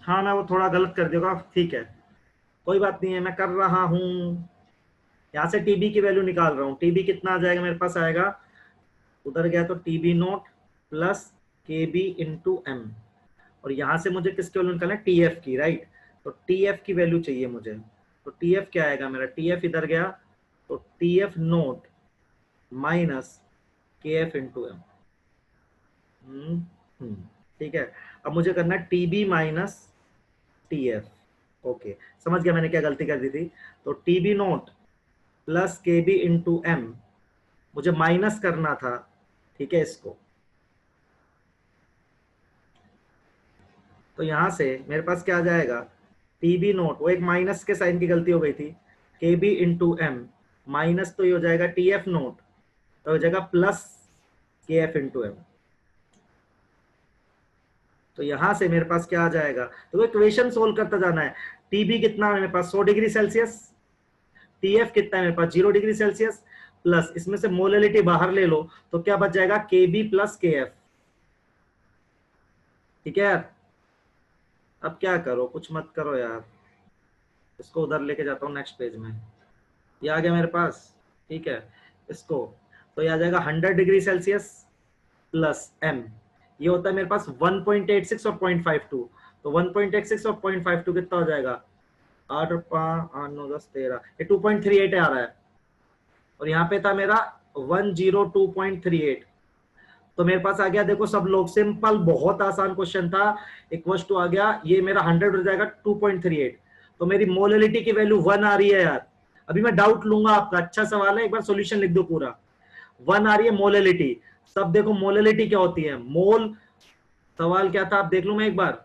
हाँ मैं वो थोड़ा गलत कर दिया, ठीक है कोई बात नहीं है, मैं कर रहा हूं। यहाँ से टीबी की वैल्यू निकाल रहा हूँ, टीबी कितना आ जाएगा मेरे पास, आएगा उधर गया तो टीबी नोट प्लस के बी इंटू एम, और यहाँ से मुझे किसकी वैल्यू निकालना है, टीएफ की, राइट। तो टीएफ की वैल्यू चाहिए मुझे, तो टीएफ क्या आएगा मेरा, टीएफ इधर गया तो TF nought minus K F into M. ठीक है, अब मुझे करना है टीबी माइनस टीएफ। ओके समझ गया मैंने क्या गलती कर दी थी। तो टीबी नोट प्लस के बी इंटू एम मुझे माइनस करना था, ठीक है इसको। तो यहां से मेरे पास क्या आ जाएगा, टीबी नोट, वो एक माइनस के साइन की गलती हो गई थी, के बी इंटू एम माइनस, तो ये हो जाएगा टी एफ नोट, तो हो जाएगा प्लस के एफ इंटू एम। तो यहां से मेरे पास क्या आ जाएगा, तो इक्वेशन सोल्व करता जाना है। टीबी कितना है मेरे पास 100 डिग्री सेल्सियस, टीएफ कितना है मेरे पास 0 डिग्री सेल्सियस, प्लस इसमें से मोलैलिटी बाहर ले लो तो क्या बच जाएगा, के बी प्लस के एफ। ठीक है यार, अब क्या करो, कुछ मत करो यार, इसको उधर लेके जाता हूँ नेक्स्ट पेज में। ये आ गया मेरे पास, ठीक है इसको, तो ये आ जाएगा 100 डिग्री सेल्सियस प्लस एम, ये होता है मेरे पास 1.86 और 0.52, तो 1.86 और 0.52 कितना हो जाएगा, 8 और 5 8 9 10 13, ये 2.38 आ रहा है, और यहाँ पे था मेरा 102.38। तो मेरे पास आ गया, देखो सब लोग, सिंपल बहुत आसान क्वेश्चन था, इक्वल्स टू आ गया, ये मेरा 100 हो जाएगा 2.38, तो मेरी मोलैलिटी की वैल्यू 1 आ रही है यार। अभी मैं डाउट लूंगा आपका, अच्छा सवाल है, एक बार सॉल्यूशन लिख दो पूरा। 1 आ रही है मोलैलिटी, सब देखो मोलैलिटी क्या होती है, मोल, सवाल क्या था आप देख लो मैं एक बार,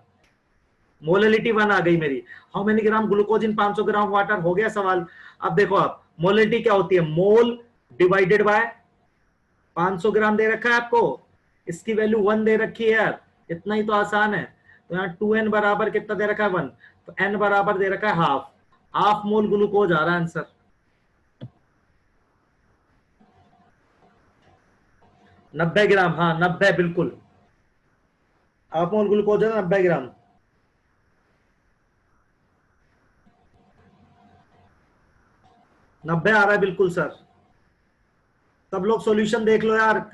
मोलैलिटी 1 आ गई मेरी, how many gram glucose in 500 gram water, हो गया सवाल। अब देखो आप, मोलैलिटी क्या होती है, मोल डिवाइडेड बाय 500 ग्राम दे रखा है आपको, इसकी वैल्यू 1 दे रखी है यार, इतना ही तो आसान है। तो यहाँ 2n बराबर कितना दे रखा है 1, तो n बराबर दे रखा है हाफ, हाफ मोल ग्लूकोज आ रहा है आंसर। नब्बे ग्राम, हाँ 90 बिल्कुल, हाफ मोल ग्लूकोज है 90 ग्राम। नब्बे आ रहा है बिल्कुल सर, सब लोग सॉल्यूशन देख लो यार,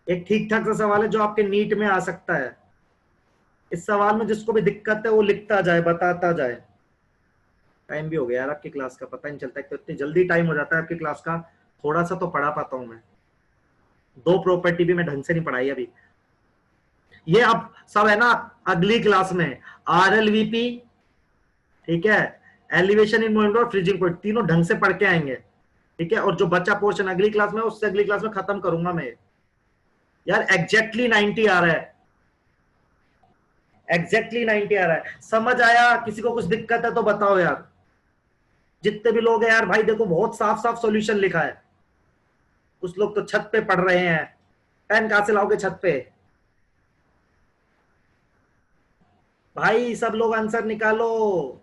एक ठीक ठाक सा सवाल है जो आपके नीट में आ सकता है। इस सवाल में जिसको भी दिक्कत है वो लिखता जाए, बताता जाए। टाइम भी हो गया यार आपकी क्लास का, पता नहीं चलता है, तो इतनी जल्दी टाइम हो जाता है आपकी क्लास का, थोड़ा सा तो पढ़ा पाता हूं मैं, 2 प्रॉपर्टी भी मैं ढंग से नहीं पढ़ाई अभी। ये अब सब है ना अगली क्लास में, आरएलवीपी, ठीक है, एलिवेशन इन मोमेंट और फ्रीजिंग पॉइंट, तीनों ढंग से पढ़ के आएंगे, ठीक है। और जो बच्चा पोर्शन अगली क्लास में, उससे अगली क्लास में खत्म करूंगा मैं यार। एग्जैक्टली 90 आ रहा है, एग्जैक्टली 90 आ रहा है। समझ आया, किसी को कुछ दिक्कत है तो बताओ यार, जितने भी लोग हैं यार, भाई देखो बहुत साफ साफ सॉल्यूशन लिखा है। कुछ लोग तो छत पे पढ़ रहे हैं, पेन कहां से लाओगे छत पे, भाई सब लोग आंसर निकालो,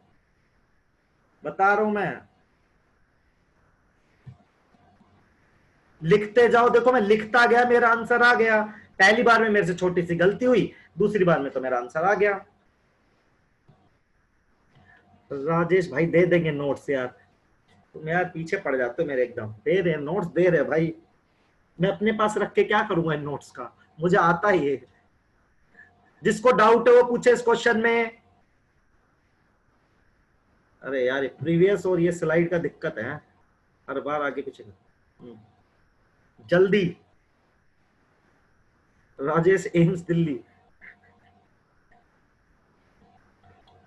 बता रहा हूं मैं, लिखते जाओ। देखो मैं लिखता गया, मेरा आंसर आ गया, पहली बार में मेरे से छोटी सी गलती हुई, दूसरी बार में तो मेरा आंसर आ गया। राजेश भाई दे देंगे नोट्स यार, तुम यार पीछे पड़ जाते हो मेरे एकदम, दे रहे नोट्स, दे रहे भाई, मैं अपने पास रख के क्या करूंगा इन नोट्स का, मुझे आता ही है। जिसको डाउट है वो पूछे इस क्वेश्चन में। अरे यार प्रीवियस और ये स्लाइड का दिक्कत है, हर बार आगे पीछे। जल्दी। राजेश एम्स दिल्ली।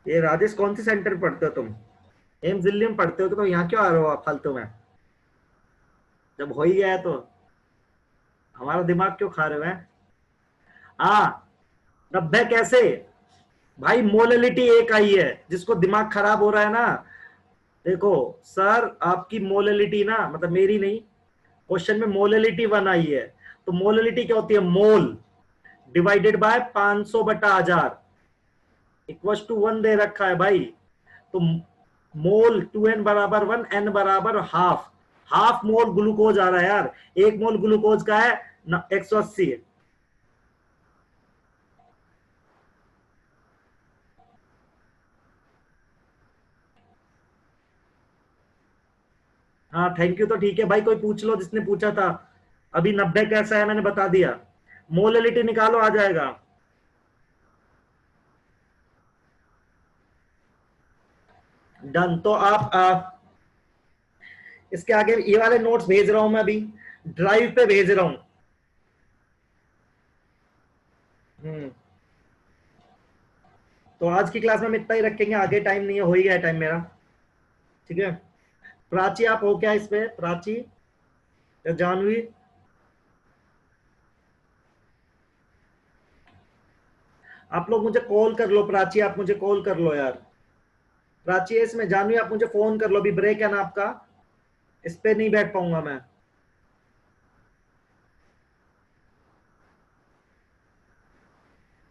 ये राजेश कौन सी सेंटर पढ़ते हो तुम? एम्स दिल्ली में पढ़ते हो तो यहाँ क्यों आ रहे हो आप फालतू में? जब हो ही गया है तो हमारा दिमाग क्यों खा रहे हो? हैं हाँ, 90 कैसे भाई? मोललिटी एक आई है, जिसको दिमाग खराब हो रहा है ना, देखो सर आपकी मोललिटी ना, मतलब मेरी नहीं, क्वेश्चन में मोललिटी 1 आई है। तो मोललिटी क्या होती है? मोल डिवाइडेड बाय 500 बटा 1000 इक्वल टू 1 दे रखा है भाई। तो मोल 2n बराबर 1, n बराबर हाफ। हाफ मोल ग्लूकोज आ रहा है यार। एक मोल ग्लूकोज का है 180। हाँ थैंक यू, तो ठीक है भाई, कोई पूछ लो जिसने पूछा था। अभी 90 कैसा है मैंने बता दिया। मोललिटी निकालो, आ जाएगा। डन। तो आप इसके आगे ये वाले नोट्स भेज रहा हूं मैं अभी, ड्राइव पे भेज रहा हूं। तो आज की क्लास में हम इतना ही रखेंगे, आगे टाइम नहीं है, हो ही गया टाइम मेरा। ठीक है, प्राची आप हो क्या इस पे? प्राची या जानवी? आप लोग मुझे कॉल कर लो। प्राची आप मुझे कॉल कर लो यार। प्राची है इसमें, जानवी आप मुझे फोन कर लो। अभी ब्रेक है ना आपका, इस पे नहीं बैठ पाऊंगा मैं।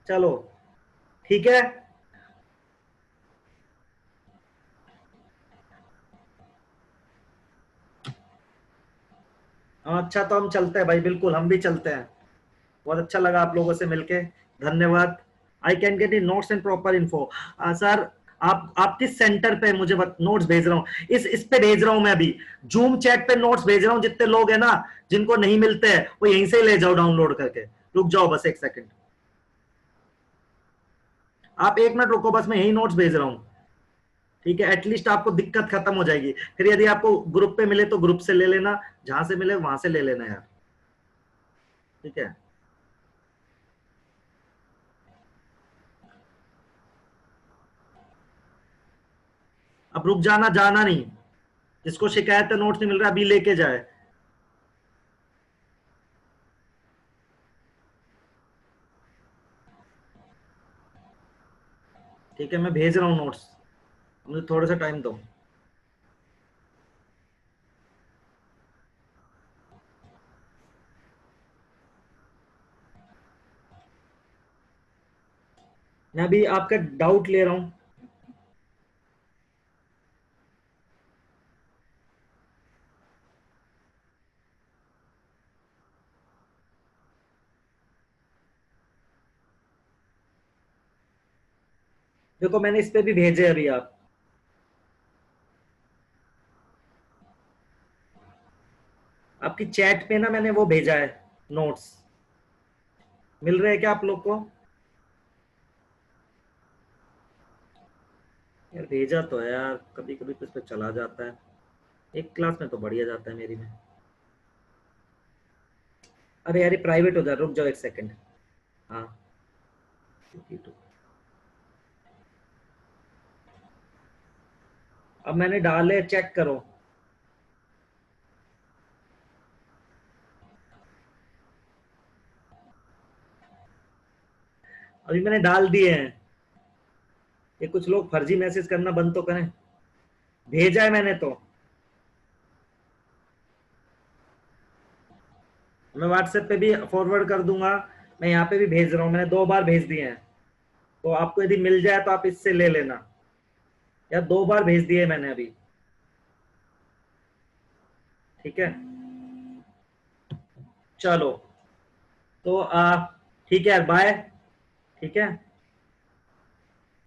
चलो ठीक है। अच्छा तो हम चलते हैं भाई, बिल्कुल हम भी चलते हैं। बहुत अच्छा लगा आप लोगों से मिलके, धन्यवाद। I can get in notes and proper info. Sir आप किस सेंटर पे मुझे नोट्स भेज रहा हूँ? इस पे भेज रहा हूँ मैं अभी। जूम चैट पे नोट्स भेज रहा हूँ। जितने लोग हैं ना जिनको नहीं मिलते हैं वो यहीं से ही ले जाओ डाउनलोड करके। रुक जाओ बस एक सेकंड, आप 1 मिनट रुको बस, मैं यही नोट्स भेज रहा हूँ। ठीक है, एटलीस्ट आपको दिक्कत खत्म हो जाएगी। फिर यदि आपको ग्रुप पे मिले तो ग्रुप से ले लेना, जहां से मिले वहां से ले लेना यार। ठीक है, अब रुक जाना, जाना नहीं। जिसको शिकायत है नोट्स नहीं मिल रहा अभी लेके जाए। ठीक है, मैं भेज रहा हूँ नोट्स, मुझे थोड़ा सा टाइम दो। मैं अभी आपका डाउट ले रहा हूँ। देखो मैंने इस पे भी भेजे अभी, आप आपकी चैट पे ना मैंने वो भेजा है नोट्स। मिल रहे हैं क्या आप लोग को? यार भेजा तो है यार, कभी कभी तो इस पे चला जाता है। एक क्लास में तो बढ़िया जाता है मेरी में। अरे यार ये प्राइवेट हो जा, रुक जाओ एक सेकंड। हाँ, अब मैंने डाले, चेक करो। अभी मैंने डाल दिए हैं। ये कुछ लोग फर्जी मैसेज करना बंद तो करें। भेजा है मैंने तो, मैं व्हाट्सएप पे भी फॉरवर्ड कर दूंगा। मैं यहाँ पे भी भेज रहा हूँ, मैंने 2 बार भेज दिए हैं। तो आपको यदि मिल जाए तो आप इससे ले लेना। या 2 बार भेज दिए मैंने अभी। ठीक है, चलो तो ठीक है यार, बाय। ठीक है।